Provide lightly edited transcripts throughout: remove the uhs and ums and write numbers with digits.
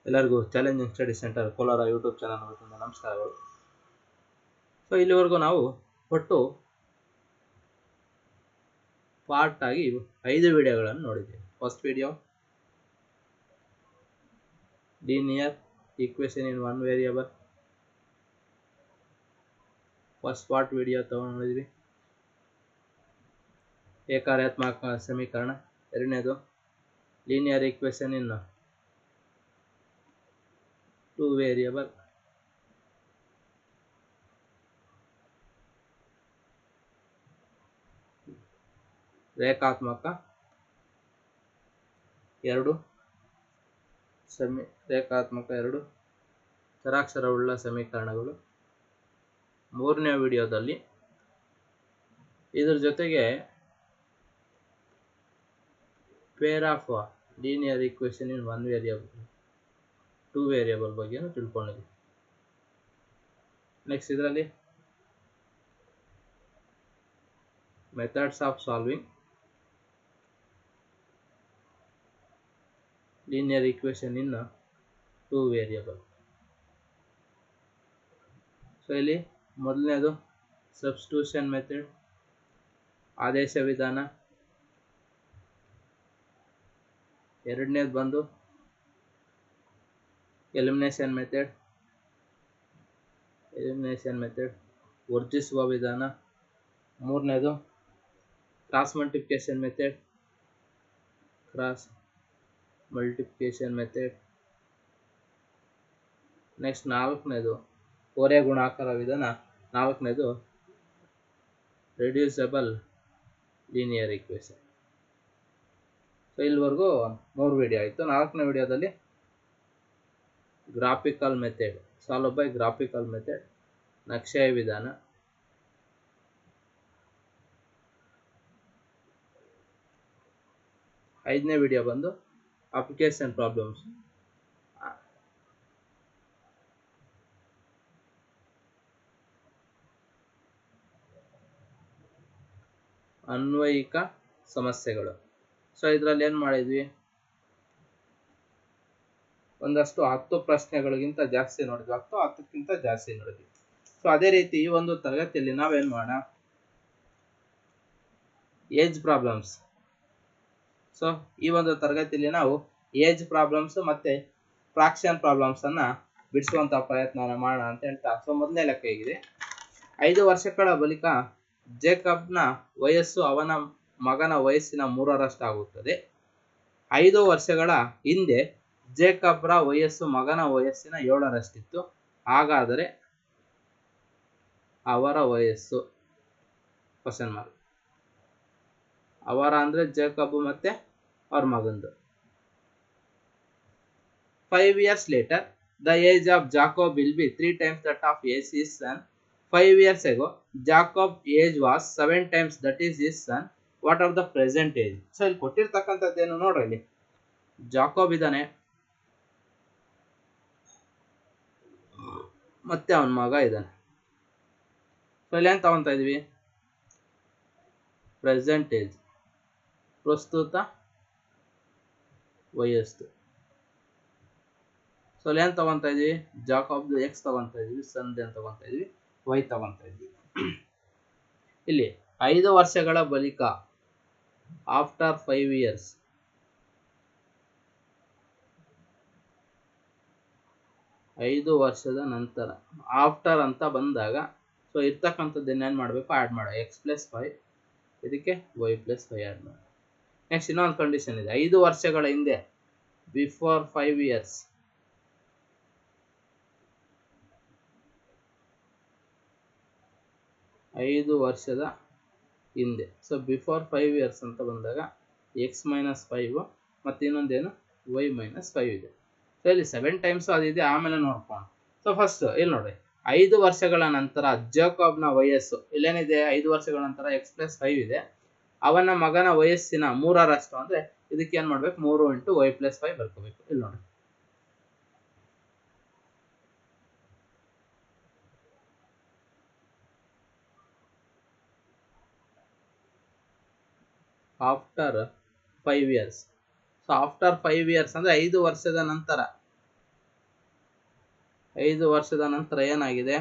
ಎಲ್ಲರಿಗೂ challenging study centre Kolar YouTube channel ವತಿಯಿಂದ ನಮಸ್ಕಾರಗಳು. ಸೊ ಇಲ್ಲಿವರೆಗೂ ನಾವು ಒಟ್ಟು ಪಾರ್ಟ್ ಆಗಿ 5 ವಿಡಿಯೋಗಳನ್ನು ನೋಡಿದ್ದೀವಿ. First video linear equation in one variable, first part video ನೋಡಿದ್ವಿ. ಏಕರೇಖಾತ್ಮಕ ಸಮೀಕರಣ, ಎರಡನೇದು ಲೀನಿಯರ್ ಈಕ್ವೇಷನ್ ಇನ್ 2 ವೇರಿಯಬಲ್, ರೇಖಾತ್ಮಕ ಎರಡು ಚರಾಕ್ಷರವುಳ್ಳ ಸಮೀಕರಣಗಳು. ಮೂರನೇ ವಿಡಿಯೋದಲ್ಲಿ ಇದ್ರ ಜೊತೆಗೆ pair of linear equation in one variable, 2 variable ಬಗ್ಗೆ ತಿಳ್ಕೊಂಡಿದ್ವಿ. ನೆಕ್ಸ್ಟ್ ಇದರಲ್ಲಿ methods of solving linear equation in 2 variable. So ಇಲ್ಲಿ ಮೊದಲನೇದು ಸಬ್ಸ್ಟಿಟ್ಯೂಷನ್ ಮೆಥಡ್, ಆದೇಶ ವಿಧಾನ. ಎರಡನೇದು ಬಂದು ಎಲಿಮಿನೇಷನ್ ಮೆಥಡ್, ವರ್ಜಿಸುವ ವಿಧಾನ. ಮೂರನೇದು ಕ್ರಾಸ್ ಮಲ್ಟಿಪ್ಲಿಕೇಶನ್ ಮೆಥಡ್. ನೆಕ್ಸ್ಟ್ ನಾಲ್ಕನೇದು ಓರೆ ಗುಣಾಕಾರ ವಿಧಾನ. ನಾಲ್ಕನೇದು ರೆಡ್ಯೂಸಬಲ್ ಲೀನಿಯರ್ ಈಕ್ವೇಷನ್. ಸೊ ಇಲ್ಲಿವರೆಗೂ 3 ವಿಡಿಯೋ ಆಯಿತು. 4ನೇ ವಿಡಿಯೋದಲ್ಲಿ graphical method, solve by graphical method, ನಕ್ಷೆಯ ವಿಧಾನ. 5ನೇ ವಿಡಿಯೋ ಬಂದು ಅಪ್ಲಿಕೇಶನ್ ಪ್ರಾಬ್ಲಮ್ಸ್, ಅನ್ವಯಿಕ ಸಮಸ್ಯೆಗಳು. ಸೊ ಇದರಲ್ಲಿ ಏನು ಮಾಡಿದ್ವಿ, ಒಂದಷ್ಟು 10 ಪ್ರಶ್ನೆಗಳಿಗಿಂತ ಜಾಸ್ತಿ ನೋಡಿದ್ವಿ, 10ಕ್ಕಿಂತ ಜಾಸ್ತಿ ನೋಡಿದ್ವಿ. ಸೊ ಅದೇ ರೀತಿ ಈ ಒಂದು ತರಗತಿಯಲ್ಲಿ ನಾವೇನು ಮಾಡೋಣ, ಏಜ್ ಪ್ರಾಬ್ಲಮ್ಸ್. ಸೊ ಈ ಒಂದು ತರಗತಿಯಲ್ಲಿ ನಾವು ಏಜ್ ಪ್ರಾಬ್ಲಮ್ಸ್ ಮತ್ತೆ ಫ್ರಾಕ್ಷನ್ ಪ್ರಾಬ್ಲಮ್ಸ್ ಅನ್ನ ಬಿಡಿಸುವಂತ ಪ್ರಯತ್ನ ಮಾಡೋಣ ಅಂತ ಹೇಳ್ತಾ. ಸೊ ಮೊದಲನೇ ಲೆಕ್ಕ ಹೇಗಿದೆ, 5 ವರ್ಷಗಳ ಬಳಿಕ ಜೇಕಬ್ನ ವಯಸ್ಸು ಅವನ ಮಗನ ವಯಸ್ಸಿನ 3ರಷ್ಟಾಗುತ್ತದೆ. 5 ವರ್ಷಗಳ ಹಿಂದೆ ಜೇಕಬ್ರ ವಯಸ್ಸು ಮಗನ ವಯಸ್ಸಿನ 7ರಷ್ಟಿತ್ತು. ಹಾಗಾದರೆ ಅವರ ವಯಸ್ಸು ಕ್ವಶನ್ ಮಾರ್ಕ್. ಅವರ ಅಂದ್ರೆ ಜೇಕಬ್ ಮತ್ತೆ ಅವ್ರ ಮಗಂದು. 5 years later, the age of Jacob will be 3 times that of his son. 5 years ago, Jacob's age was 7 times that is his son. What are the present age? So ಇಲ್ಲಿ ಕೊಟ್ಟಿರ್ತಕ್ಕಂಥದ್ದೇನು ನೋಡ್ರಿ, ಇಲ್ಲಿ Jacob ಇದ್ದಾನೆ ಮತ್ತೆ ಅವನ ಮಗ ಇದ್ದಾನೆ. ಸೊ ಇಲ್ಲಿ ಏನ್ ತಗೊಂತ ಇದೀವಿ, ಪ್ರೆಸೆಂಟ್ ಏಜ್, ಪ್ರಸ್ತುತ ವಯಸ್ಸು. ಸೊ ಅಲ್ಲಿ ಏನ್ ತಗೊಂತ ಇದೀವಿ, ಜಾಕೋಬ್ ಎಕ್ಸ್ ತಗೊಂತ ಇದೀವಿ, ಸನ್ ಏನ್ ತಗೊಂತ ಇದೀವಿ, ವೈ ತಗೊಂತ ಇದೀವಿ. ಇಲ್ಲಿ 5 ವರ್ಷಗಳ ಬಳಿಕ, ಆಫ್ಟರ್ 5 years, 5 ವರ್ಷದ ನಂತರ, ಆಫ್ಟರ್ ಅಂತ ಬಂದಾಗ ಸೊ ಇರ್ತಕ್ಕಂಥದ್ದು ಏನ್ ಮಾಡಬೇಕು, ಆಡ್ ಮಾಡ, ಎಕ್ಸ್ ಪ್ಲಸ್ 5 ಇದಕ್ಕೆ ವೈ ಪ್ಲಸ್ 5 ಆಡ್ ಮಾಡ. ನೆಕ್ಸ್ಟ್ ಇನ್ನೊಂದು ಕಂಡೀಷನ್ ಇದೆ, 5 ವರ್ಷಗಳ ಹಿಂದೆ, ಬಿಫೋರ್ 5 years, 5 ವರ್ಷದ ಹಿಂದೆ. ಸೊ ಬಿಫೋರ್ 5 years ಅಂತ ಬಂದಾಗ ಎಕ್ಸ್ ಮೈನಸ್ 5 ಮತ್ತೆ ಇನ್ನೊಂದೇನು ವೈ ಮೈನಸ್ 5 ಇದೆ. ಸೊ ಇಲ್ಲಿ 7 times ಅದಿದೆ, ಆಮೇಲೆ ನೋಡ್ಕೊಂಡು. ಸೊ ಫಸ್ಟ್ ಇಲ್ಲಿ ನೋಡಿ, 5 ವರ್ಷಗಳ ನಂತರ ಜೇಕಬ್ನ ವಯಸ್ಸು, ಇಲ್ಲೇನಿದೆ 5 ವರ್ಷಗಳ ನಂತರ ಎಕ್ಸ್ ಪ್ಲಸ್ 5 ಇದೆ, ಅವನ ಮಗನ ವಯಸ್ಸಿನ 3ರಷ್ಟು ಅಂದ್ರೆ ಇದಕ್ಕೆ ಏನ್ ಮಾಡ್ಬೇಕು, 3 × ವೈ ಪ್ಲಸ್ 5 ಬರ್ಕೋಬೇಕು. ಇಲ್ಲಿ ನೋಡಿ, after 5 years. So after 5 years ಅಂದ್ರೆ 5 ವರ್ಷದ ನಂತರ. 5 ವರ್ಷದ ನಂತರ ಏನಾಗಿದೆ,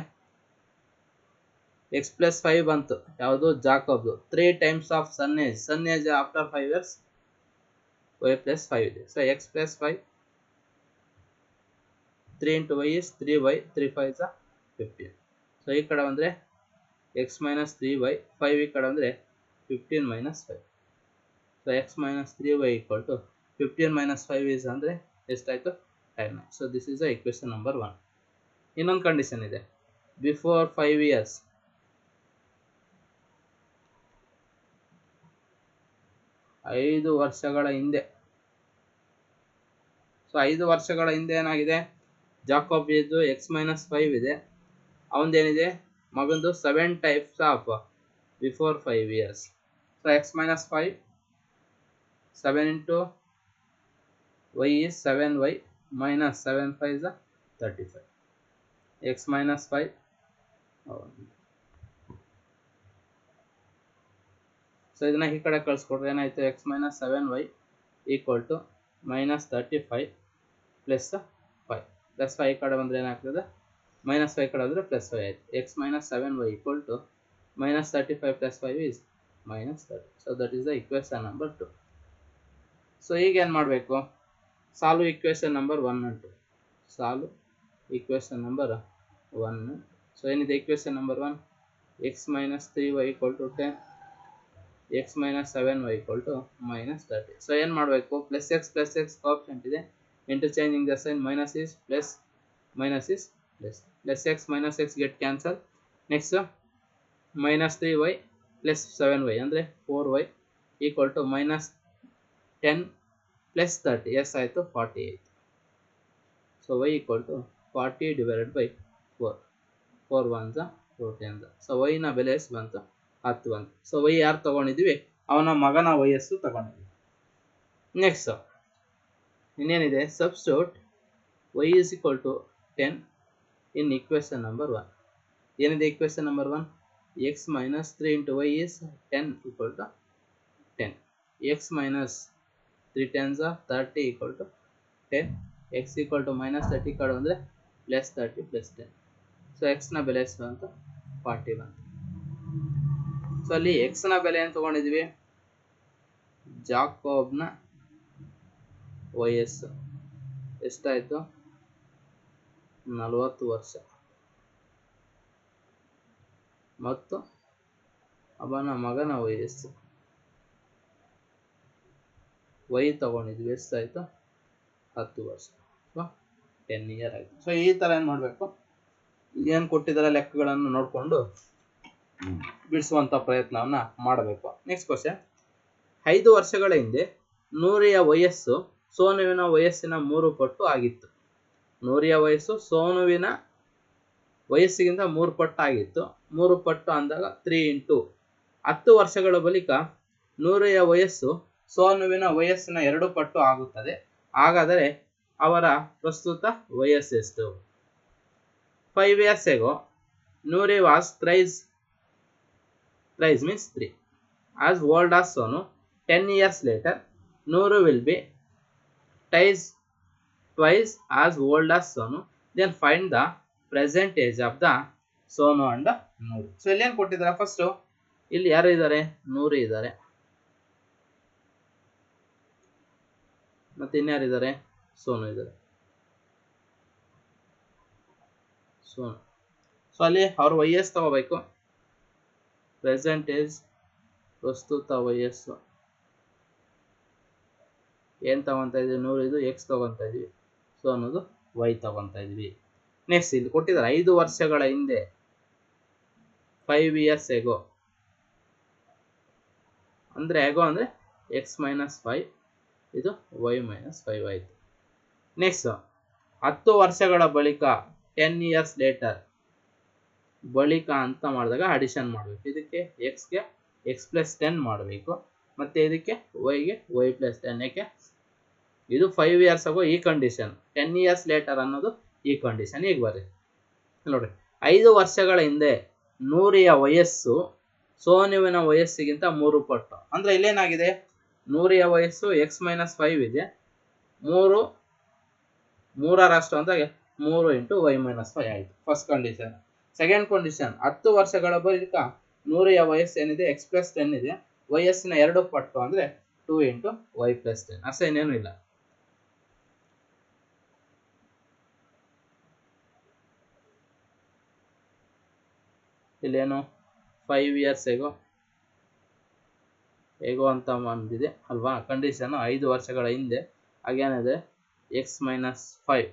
x plus 5 ಬಂತು, ಯಾವುದು Jacob. 3 times of sun age after 5 years y plus 5 ಇದೆ. So x plus 5 3 into y is 3y, 3 5 is 15. So ಈ ಕಡೆ ಬಂದರೆ x minus 3y, 5 ಈ ಕಡೆ ಅಂದರೆ 15 minus 5. So x minus 3y equal to 15 minus 5 is ಅಂದರೆ ಎಷ್ಟಾಯಿತು 10. So this is the equation number 1. ಇನ್ನೊಂದು ಕಂಡೀಷನ್ ಇದೆ, ಬಿಫೋರ್ 5 years 5 ವರ್ಷಗಳ ಹಿಂದೆ. ಸೊ 5 ವರ್ಷಗಳ ಹಿಂದೆ ಏನಾಗಿದೆ, ಜಾಕೋಬ್ ಇದು x minus 5 ಇದೆ, ಅವನದೇನಿದೆ ಮಗಂದು 7 types of before 5 years. So x minus 5 7 into y is 7y minus 7 5 is 35. x minus 5 so ಇದನ್ನ ಈ ಕಡೆ ಕಳಿಸ್ಕೊಟ್ರೆ ಏನಾಯ್ತು, x minus 7y equal to minus 35 plus 5 plus 5 ಈ ಕಡೆ ಬಂದರೆ ಏನಾಗ್ತದೆ, minus 5 ಕಡೆ ಬಂದರೆ plus 5 ಆಯಿತು. x minus 7y equal to minus 35 plus 5 is minus 30. So that is the equation number 2. So ಈಗ ಏನು ಮಾಡಬೇಕು, solve equation number 1 and 2. Solve equation number 1. So ಏನಿದೆ equation number 1, x minus 3y equal to 10, x minus 7y equal to minus 30. So ಏನು ಮಾಡಬೇಕು, plus X option ಇದೆ, interchanging the sign, minus is plus, minus is plus, plus x minus x get cancel. Next minus 3y plus 7y ಅಂದರೆ 4y equal to minus 10 plus 30, yes ಆಯಿತು 48. So y equal to 40 divided by 4, 4 1s 4 10s. So y ನ ಬೆಲೆ ಎಷ್ಟು ಬಂತು, 10 ಬಂತು. So y ಯಾರು ತಗೊಂಡಿದ್ವಿ, ಅವನ ಮಗನ ವಯಸ್ಸು ತಗೊಂಡಿದ್ವಿ. ನೆಕ್ಸ್ಟ್ ಇನ್ನೇನಿದೆ, substitute y is equal to 10 in equation number 1. ಏನಿದೆ equation number 1, x minus 3 into y is 10 equal to 10. x minus 3 10s are 30 equal to 10. x equal to minus 30 ಕಡೆ ಅಂದರೆ plus 30 plus 10. ಸೊ x ನ ಬೆಲೆ ಎಷ್ಟು ಬಂತು, 40 ಬಂತು. So ಅಲ್ಲಿ x ನ ಬೆಲೆ ಏನು ತಗೊಂಡಿದ್ವಿ, ಜಾಕೋಬ್ನ ವಯಸ್ಸು ಎಷ್ಟಾಯಿತು, 40 ವರ್ಷ, ಮತ್ತು ಅವನ ಮಗನ ವಯಸ್ಸು y ತಗೊಂಡಿದ್ವಿ, ಎಷ್ಟಾಯಿತು 10 ವರ್ಷ, ಸೊ 10 year ಆಯಿತು. ಸೊ ಈ ಥರ ಏನು ಮಾಡಬೇಕು, ಏನು ಕೊಟ್ಟಿದ್ದಾರೆ ಲೆಕ್ಕಗಳನ್ನು ನೋಡಿಕೊಂಡು ಬಿಡಿಸುವಂಥ ಪ್ರಯತ್ನವನ್ನು ಮಾಡಬೇಕು. ನೆಕ್ಸ್ಟ್ ಕ್ವಶನ್, 5 ವರ್ಷಗಳ ಹಿಂದೆ ನೂರಿಯ ವಯಸ್ಸು ಸೋನುವಿನ ವಯಸ್ಸಿನ 3 ಪಟ್ಟು ಆಗಿತ್ತು. ನೂರಿಯ ವಯಸ್ಸು ಸೋನುವಿನ ವಯಸ್ಸಿಗಿಂತ 3 ಪಟ್ಟು ಆಗಿತ್ತು. 3 ಪಟ್ಟು ಅಂದಾಗ 3 into 10 ವರ್ಷಗಳ ಬಳಿಕ ನೂರಿಯ ವಯಸ್ಸು ಸೋನುವಿನ ವಯಸ್ಸಿನ 2 ಪಟ್ಟು ಆಗುತ್ತದೆ. ಹಾಗಾದರೆ ಅವರ ಪ್ರಸ್ತುತ ವಯಸ್ಸೆಷ್ಟು? 5 years ago, Nuri was thrice means 3 as old as Sonu. 10 years later, Nuru will be twice as old as Sonu. Then find the present age of the Sonu and Nuru. So ಇಲ್ಲಿ ಏನು ಕೊಟ್ಟಿದ್ದಾರೆ, first ಇಲ್ಲಿ ಯಾರು ಇದ್ದಾರೆ, ನೂರು ಇದ್ದಾರೆ, ಮತ್ತೆ ಇನ್ಯಾರಿದ್ದಾರೆ, ಸೋನು ಇದ್ದಾರೆ. ಸೋನು, ಸೊ ಅಲ್ಲಿ ಅವ್ರ ವಯಸ್ಸು ತಗೋಬೇಕು, ಪ್ರೆಸೆಂಟ್ ಏಜ್ ಪ್ರಸ್ತುತ ವಯಸ್ಸು ಏನು ತಗೊತಾ ಇದೀವಿ, 100 ಇದು ಎಕ್ಸ್ ತಗೊತಾ ಇದೀವಿ, ಸೊ ಅನ್ನೋದು ವೈ ತಗೊತಾ ಇದೀವಿ. ನೆಕ್ಸ್ಟ್ ಇಲ್ಲಿ ಕೊಟ್ಟಿದ್ದಾರೆ 5 ವರ್ಷಗಳ ಹಿಂದೆ, 5 years ago ಅಂದರೆ ಎಗೋ ಅಂದರೆ ಎಕ್ಸ್ ಮೈನಸ್ 5, ಇದು ವೈ ಮೈನಸ್ 5 ಆಯಿತು. ನೆಕ್ಸ್ಟ್ 10 ವರ್ಷಗಳ ಬಳಿಕ 10 years later, ಬಳಿಕ ಅಂತ ಮಾಡಿದಾಗ ಅಡಿಷನ್ ಮಾಡಬೇಕು. ಇದಕ್ಕೆ ಎಕ್ಸ್ಗೆ ಎಕ್ಸ್ ಪ್ಲಸ್ 10 ಮಾಡಬೇಕು, ಮತ್ತು ಇದಕ್ಕೆ ವೈಗೆ ವೈ ಪ್ಲಸ್ 10. ಯಾಕೆ ಇದು 5 years ಆಗೋ ಈ ಕಂಡೀಷನ್, 10 years later ಅನ್ನೋದು ಈ ಕಂಡೀಷನ್. ಈಗ ಬರ್ರಿ ನೋಡ್ರಿ, 5 ವರ್ಷಗಳ ಹಿಂದೆ ನೂರಿಯ ವಯಸ್ಸು ಸೋನುವಿನ ವಯಸ್ಸಿಗಿಂತ 3 ಪಟ್ಟು. ಅಂದರೆ ಇಲ್ಲೇನಾಗಿದೆ, ನೂರಿಯ ವಯಸ್ಸು ಎಕ್ಸ್ ಮೈನಸ್ 5 ಇದೆ, 3 3ರಷ್ಟು ಅಂದಾಗ 3 ಇಂಟು y ಮೈನಸ್ 5 ಆಯಿತು ಫಸ್ಟ್ ಕಂಡೀಷನ್. ಸೆಕೆಂಡ್ ಕಂಡೀಷನ್ 10 ವರ್ಷಗಳ ಬಳಿಕ 100ಯ ವಯಸ್ಸು ಏನಿದೆ x ಪ್ಲಸ್ 10 ಇದೆ, ವಯಸ್ಸಿನ 2 ಪಟ್ಟು ಅಂದರೆ 2 ಇಂಟು y ಪ್ಲಸ್ 10. ಅಸೈನ್ ಏನೂ ಇಲ್ಲ. ಇಲ್ಲೇನು 5 ಇಯರ್ಸ್ ಹೇಗೋ ಅಂತ ಬಂದಿದೆ ಅಲ್ವಾ ಕಂಡೀಷನ್. 5 ವರ್ಷಗಳ ಹಿಂದೆ ಹಾಗೇನಿದೆ x minus 5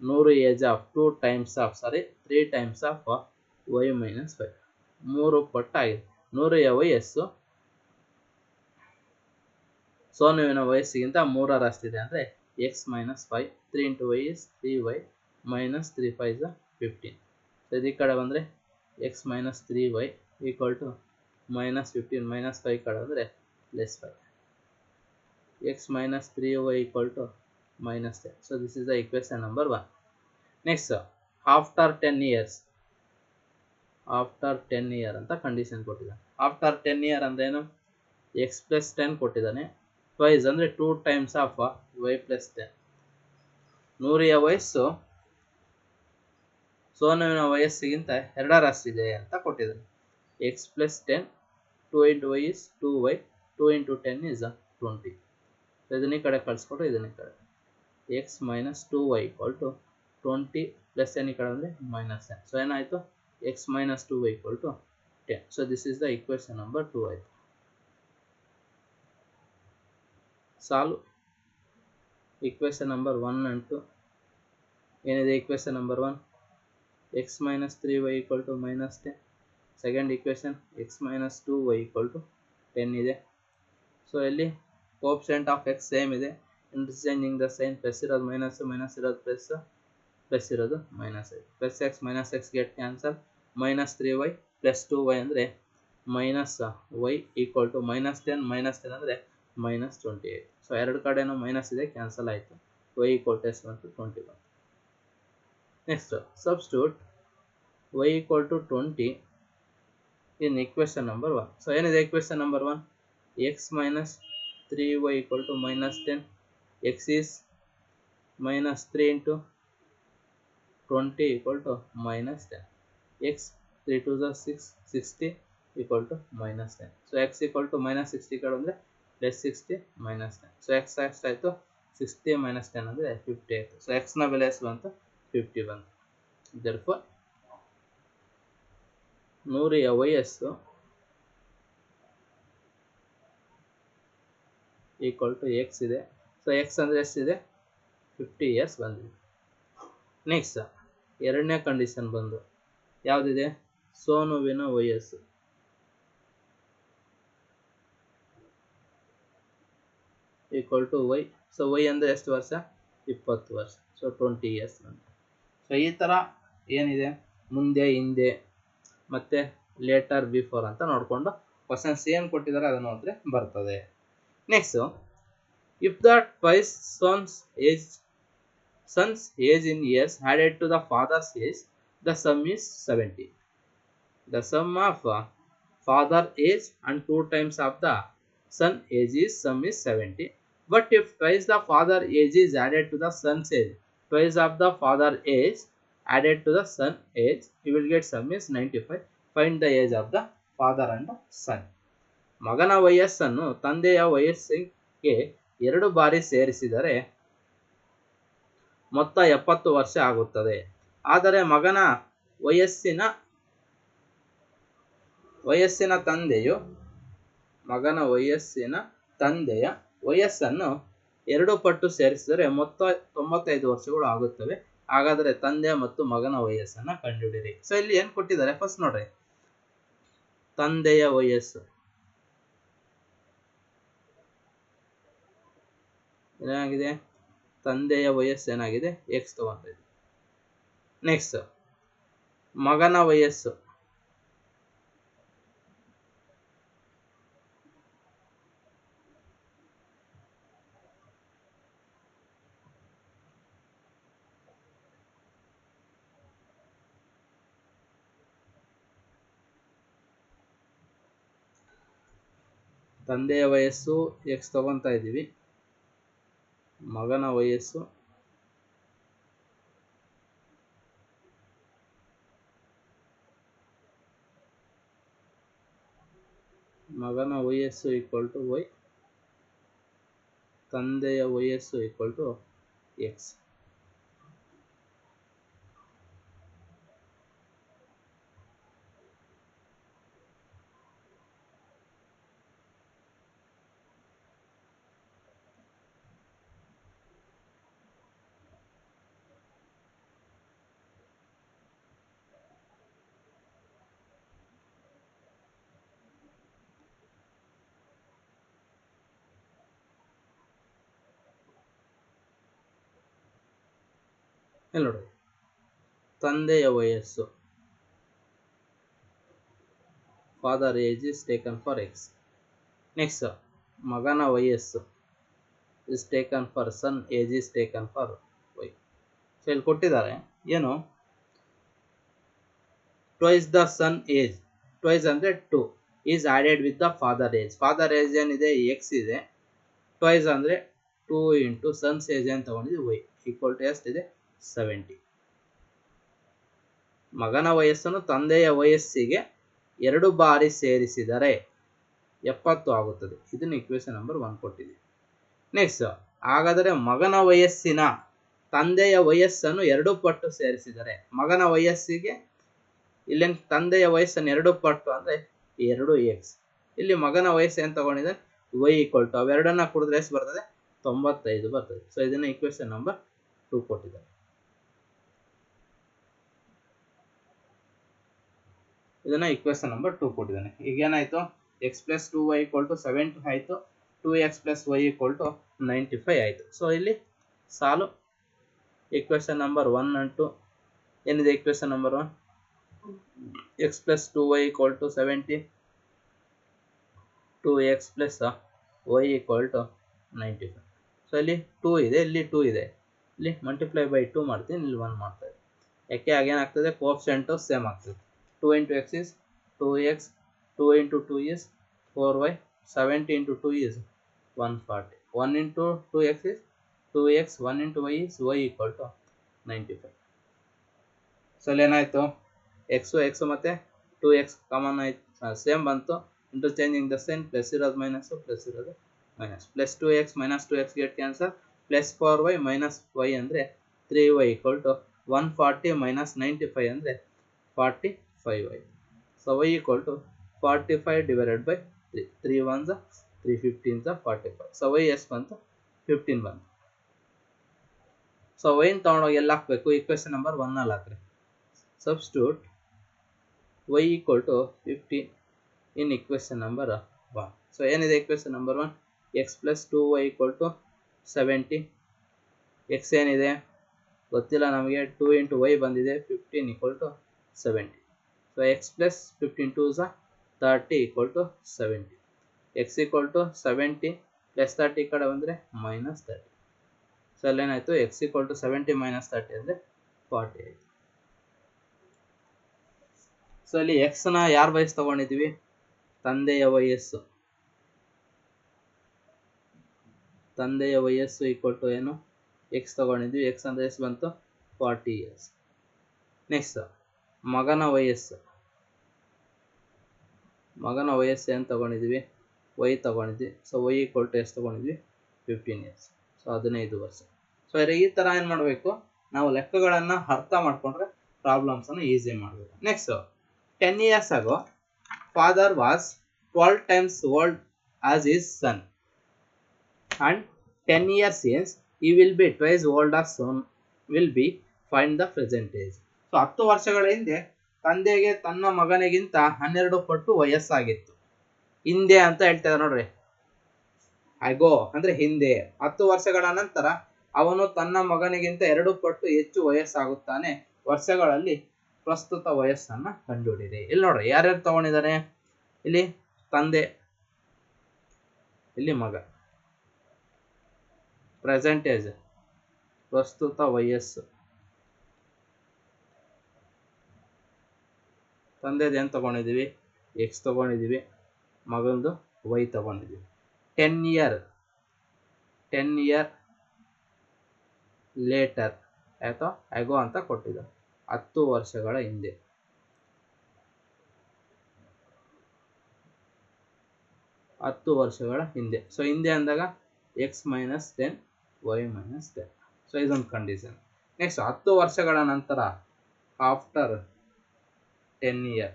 100 age of 3 times of y minus 5 3 ಪಟ್ಟಾಗಿದೆ. 100ಯ ವಯಸ್ಸು ಸೋನುವಿನ ವಯಸ್ಸಿಗಿಂತ 3ರಷ್ಟಿದೆ ಅಂದರೆ x minus 5 3 into y is 3y minus 3 5 15. So ಇದು ಈ ಕಡೆ ಬಂದರೆ x minus 3y equal to minus 15 minus 5 ಕಡೆ ಅಂದರೆ plus 5. X minus 3y equal to minus 10. So this is the equation number 1. Next, after 10 years ಅಂತ condition ಕೊಟ್ಟಿದ್ದಾನೆ. After 10 year ಅಂದ್ರೇನು, x plus 10 ಕೊಟ್ಟಿದ್ದಾನೆ, ಟ್ವೈಸ್ ಅಂದರೆ 2 ಟೈಮ್ಸ್ ಆಫ್ ವೈ ಪ್ಲಸ್ 10. 100ಯ ವಯಸ್ಸು ಸೋನುವಿನ ವಯಸ್ಸಿಗಿಂತ 2ರಷ್ಟಿದೆ ಅಂತ ಕೊಟ್ಟಿದ್ದಾನೆ. X plus 10 2 into y is 2y 2 into 10 is 20. ಇದನ್ನ ಈ ಕಡೆ ಕಳಿಸ್ಕೊಟ್ರೆ ಇದನ್ನ ಈ ಕಡೆ x minus 2y equal to 20 plus 10 ಈ ಕಡೆ ಅಂದರೆ ಮೈನಸ್ 10. ಸೊ ಏನಾಯಿತು x minus 2y equal to 10. So this is the equation number 2 ಆಯಿತು. Solve equation number 1 and 2. ಏನಿದೆ equation number 1 x minus 3y equal to minus 10. Second equation x minus 2y equal to 10 ಇದೆ. So ಇಲ್ಲಿ coefficient of x same ಇದೆ, interchanging the sign, plus ಇರೋದು minus, minus ಇರೋದು plus, plus ಇರೋದು minus ಆಯಿತು. Plus x minus x get cancel, minus 3y plus 2y ಅಂದರೆ minus y equal to minus 10 ಅಂದರೆ minus 28. So ಎರಡು ಕಡೆನೂ ಮೈನಸ್ ಇದೆ, ಕ್ಯಾನ್ಸಲ್ ಆಯಿತು. y ಈಕ್ವಲ್ ಟು ಎಷ್ಟು ಬಂತು 20 ಬಂತು. Next substitute y equal to 20 in equation number 1. So ಏನಿದೆ equation number 1 x minus 3y equal to minus 10, x is minus 3 into 20 equal to minus 10. x 3 to the 6 60 equal to minus 10. So x equal to minus 60 ಕಡೆ ಅಂದರೆ plus 60 minus 10. So x ಎಷ್ಟಾಯಿತು 60 minus 10 ಅಂದರೆ 50 ಆಯಿತು. So x ನ ಬೆಲೆ ಎಷ್ಟು ಬಂತು 50 ಬಂತು. therefore 100ಯ ವಯಸ್ಸು ಈಕ್ವಲ್ ಟು x ಇದೆ. ಸೊ ಎಕ್ಸ್ ಅಂದರೆ ಎಷ್ಟಿದೆ 50 ಇಯರ್ಸ್ ಬಂದಿದೆ. ನೆಕ್ಸ್ಟ್ ಎರಡನೇ ಕಂಡೀಷನ್ ಬಂದು ಯಾವುದಿದೆ, ಸೋನುವಿನ ವಯಸ್ಸು equal to y. So y ಅಂದರೆ ಎಷ್ಟು ವರ್ಷ 20 ವರ್ಷ. ಸೊ 20 ಇಯರ್ಸ್ ಬಂತು. ಸೊ ಈ ಥರ ಏನಿದೆ ಮುಂದೆ ಹಿಂದೆ ಮತ್ತು ಲೇಟರ್ ಬಿಫೋರ್ ಅಂತ ನೋಡಿಕೊಂಡು ಕ್ವಶನ್ಸ್ ಏನು ಕೊಟ್ಟಿದ್ದಾರೆ ಅದನ್ನು ನೋಡಿದ್ರೆ ಬರ್ತದೆ. Next if the twice son's age in years added to the father's age, the sum is 70. The sum of father age and 2 times of the son age is sum is 70. But if twice the father age is added to the son's age, twice of the father age added to the son age, he will get sum is 95. Find the age of the father and son. ಮಗನ ವಯಸ್ಸನ್ನು ತಂದೆಯ ವಯಸ್ಸಿಗೆ 2 ಬಾರಿ ಸೇರಿಸಿದರೆ ಮೊತ್ತ 70 ವರ್ಷ ಆಗುತ್ತದೆ. ಆದರೆ ಮಗನ ವಯಸ್ಸಿನ ತಂದೆಯ ವಯಸ್ಸನ್ನು 2 ಪಟ್ಟು ಸೇರಿಸಿದರೆ ಮೊತ್ತ 95 ವರ್ಷಗಳು ಆಗುತ್ತವೆ. ಹಾಗಾದರೆ ತಂದೆ ಮತ್ತು ಮಗನ ವಯಸ್ಸನ್ನು ಕಂಡುಹಿಡಿಯಿರಿ. ಸೊ ಇಲ್ಲಿ ಏನು ಕೊಟ್ಟಿದ್ದಾರೆ ಫಸ್ಟ್ ನೋಡ್ರಿ, ತಂದೆಯ ವಯಸ್ಸು ಏನಾಗಿದೆ, ತಂದೆಯ ವಯಸ್ಸು ಏನಾಗಿದೆ ಎಕ್ಸ್ ತಗೊಂಡಿದೆ. ನೆಕ್ಸ್ಟ್ ಮಗನ ವಯಸ್ಸು ತಂದೆಯ ವಯಸ್ಸು ಎಕ್ಸ್ ತಗೊತಾ ಇದ್ದೀವಿ, ಮಗನ ವಯಸ್ಸು ಮಗನ ವಯಸ್ಸು ಈಕ್ವಲ್ ಟು ವೈ, ತಂದೆಯ ವಯಸ್ಸು ಈಕ್ವಲ್ ಟು ಎಕ್ಸ್. ಇಲ್ಲಿ ನೋಡಿ, ತಂದೆಯ ವಯಸ್ಸು father age is taken for x. Next ಮಗನ ವಯಸ್ಸು is taken for son age is taken for y. So ಇಲ್ಲಿ ಕೊಟ್ಟಿದ್ದಾರೆ ಏನು, twice the son age, twice ಅಂದ್ರೆ 2 is added with the father age. Father age ಏನಿದೆ ಎಕ್ಸ್ ಇದೆ, twice ಅಂದ್ರೆ 2 into sons age ಅಂತ ತಗೊಂಡಿದ್ವಿ ವೈ ಈಕ್ವಲ್ ಟು ಎಷ್ಟಿದೆ 70. ಮಗನ ವಯಸ್ಸನ್ನು ತಂದೆಯ ವಯಸ್ಸಿಗೆ 2 ಬಾರಿ ಸೇರಿಸಿದರೆ 70 ಆಗುತ್ತದೆ. ಇದನ್ನು ಇಕ್ವೇಶನ್ ನಂಬರ್ 1 ಕೊಟ್ಟಿದೆ. ನೆಕ್ಸ್ಟ್, ಹಾಗಾದರೆ ಮಗನ ವಯಸ್ಸಿನ ತಂದೆಯ ವಯಸ್ಸನ್ನು 2 ಪಟ್ಟು ಸೇರಿಸಿದರೆ, ಮಗನ ವಯಸ್ಸಿಗೆ ಇಲ್ಲಿ ತಂದೆಯ ವಯಸ್ಸನ್ನು 2 ಪಟ್ಟು ಅಂದ್ರೆ 2x. ಇಲ್ಲಿ ಮಗನ ವಯಸ್ಸು ಏನು ತಗೊಂಡಿದೆ y ಈಕ್ವಲ್ ಟು ಅವೆರಡನ್ನ ಕೂಡಿದ್ರೆ ಎಷ್ಟು ಬರ್ತದೆ 95 ಬರ್ತದೆ. ಸೊ ಇದನ್ನ ಇಕ್ವೇಶನ್ ನಂಬರ್ 2 ಕೊಟ್ಟಿದ್ದಾರೆ. ಇದನ್ನ ಇಕ್ವೇಶನ್ ನಂಬರ್ 2 ಕೊಟ್ಟಿದ್ದಾನೆ. ಈಗ ಏನಾಯ್ತು, X plus 2y equal to 70 ಆಯಿತು, 2x plus y equal to 95 ಆಯಿತು. ಸೊ ಇಲ್ಲಿ ಸಾಲು ಇಕ್ವೇಶನ್ ನಂಬರ್ 1 and 2 ಏನಿದೆ, equation number 1 x plus 2y equal to 70, 2x plus y equal to 95. So ಇಲ್ಲಿ 2 ಇದೆ, ಇಲ್ಲಿ 2 ಇದೆ, ಇಲ್ಲಿ ಮಲ್ಟಿಪ್ಲೈ ಬೈ 2 ಮಾಡ್ತೀನಿ, ಇಲ್ಲಿ 1 ಮಾಡ್ತಾ ಇದೆ. ಯಾಕೆ ಆಗೇನಾಗ್ತದೆ, ಕೋಫಿಷಿಯಂಟು ಸೇಮ್ ಆಗ್ತದೆ. 2 into x is 2x, 2 into 2 is 4y, 70 into 2 is 140, 1 into 2x is 2x, 1 into y is y equal to 95. So ಇಲ್ಲಿ ಏನಾಯಿತು, x ಮತ್ತು 2x ಕಾಮನ್ ಆಯ್ತು, ಸೇಮ್ ಬಂತು, ಇಂಟರ್ಚೇಂಜಿಂಗ್ ದ ಸೈನ್, ಪ್ಲಸ್ ಇರೋದು ಮೈನಸ್, ಪ್ಲಸ್ ಇರೋದು minus, plus 2x minus 2x get cancel, plus 4y minus y ಅಂದರೆ 3y equal to 140 minus 95 ಅಂದರೆ 45 ಆಯಿತು. So y equal to 45 divided by 3, 3 1s 3 15s 45. So y ಎಷ್ಟು ಬಂತು 15 ಬಂತು. So y ತೊಗೊಂಡೋಗಿ ಎಲ್ಲ ಹಾಕಬೇಕು, ಇಕ್ವೇಶನ್ ನಂಬರ್ 1 ಅಲ್ಲಿ ಹಾಕ್ರಿ. Substitute y equal to 15 in equation number 1. So ಏನಿದೆ equation number 1, x plus 2y equal to 70, x ಏನಿದೆ ಗೊತ್ತಿಲ್ಲ ನಮಗೆ, 2 ಇಂಟು y ಬಂದಿದೆ 15 equal to 70. So x plus 15 2s 30 equal to 70. X equal to 70 plus 30 ಈ ಕಡೆ ಬಂದರೆ ಮೈನಸ್ 30. ಸೊ ಅಲ್ಲೇನಾಯಿತು, x equal to 70 minus 30 ಅಂದರೆ 40 ಆಯಿತು. ಸೊ ಇಲ್ಲಿ ಎಕ್ಸ್ನ ಯಾರ ವಯಸ್ಸು ತಗೊಂಡಿದ್ವಿ, ತಂದೆಯ ವಯಸ್ಸು. ತಂದೆಯ ವಯಸ್ಸು ಈಕ್ವಲ್ ಟು ಏನು, ಎಕ್ಸ್ ತಗೊಂಡಿದ್ವಿ, ಎಕ್ಸ್ ಅಂದರೆ ಎಷ್ಟು ಬಂತು 40 years. ನೆಕ್ಸ್ಟ್ ಮಗನ ವಯಸ್ಸು, ಮಗನ ವಯಸ್ಸು ಏನು ತಗೊಂಡಿದ್ವಿ, ವೈ ತಗೊಂಡಿದ್ವಿ. ಸೊ ವೈ ಈಕ್ವಲ್ ಟು ಎಷ್ಟು ತಗೊಂಡಿದ್ವಿ 15 years. ಸೊ 15 ವರ್ಷ. ಸೊ ಈ ಥರ ಏನು ಮಾಡಬೇಕು, ನಾವು ಲೆಕ್ಕಗಳನ್ನು ಅರ್ಥ ಮಾಡಿಕೊಂಡ್ರೆ ಪ್ರಾಬ್ಲಮ್ಸನ್ನು ಈಸಿ ಮಾಡಬೇಕು. Next 10 years ago father was 12 times old as his son and 10 years since he will be twice old as son will be find the present age. So 10 ವರ್ಷಗಳ ಹಿಂದೆ ತಂದೆಗೆ ತನ್ನ ಮಗನಿಗಿಂತ 12 ಪಟ್ಟು ವಯಸ್ಸಾಗಿತ್ತು. ಹಿಂದೆ ಅಂತ ಹೇಳ್ತಾರೆ ನೋಡ್ರಿ, ಅಗೋ ಅಂದ್ರೆ ಹಿಂದೆ. 10 ವರ್ಷಗಳ ನಂತರ ಅವನು ತನ್ನ ಮಗನಿಗಿಂತ 2 ಪಟ್ಟು ಹೆಚ್ಚು ವಯಸ್ಸಾಗುತ್ತಾನೆ. ವರ್ಷಗಳಲ್ಲಿ ಪ್ರಸ್ತುತ ವಯಸ್ಸನ್ನ ಕಂಡುಹಿಡಿಯಿರಿ. ಇಲ್ಲಿ ನೋಡ್ರಿ ಯಾರ್ಯಾರು ತಗೊಂಡಿದ್ದಾರೆ, ಇಲ್ಲಿ ತಂದೆ, ಇಲ್ಲಿ ಮಗ. ಪ್ರೆಸೆಂಟ್ ಏಜ್ ಪ್ರಸ್ತುತ ವಯಸ್ಸು, ತಂದೆದು ಏನು ತಗೊಂಡಿದ್ದೀವಿ ಎಕ್ಸ್ ತಗೊಂಡಿದ್ದೀವಿ, ಮಗಂದು ವೈ ತಗೊಂಡಿದ್ದೀವಿ. 10 year ಲೇಟರ್ ಅಥವಾ ಅಗೋ ಅಂತ ಕೊಟ್ಟಿದ್ದಾರೆ, 10 ವರ್ಷಗಳ ಹಿಂದೆ. 10 ವರ್ಷಗಳ ಹಿಂದೆ. ಸೊ ಹಿಂದೆ ಅಂದಾಗ x minus 10 y minus 10. So ಇದೊಂದು ಕಂಡೀಷನ್. ನೆಕ್ಸ್ಟ್ 10 ವರ್ಷಗಳ ನಂತರ ಆಫ್ಟರ್ 10 ಇಯರ್.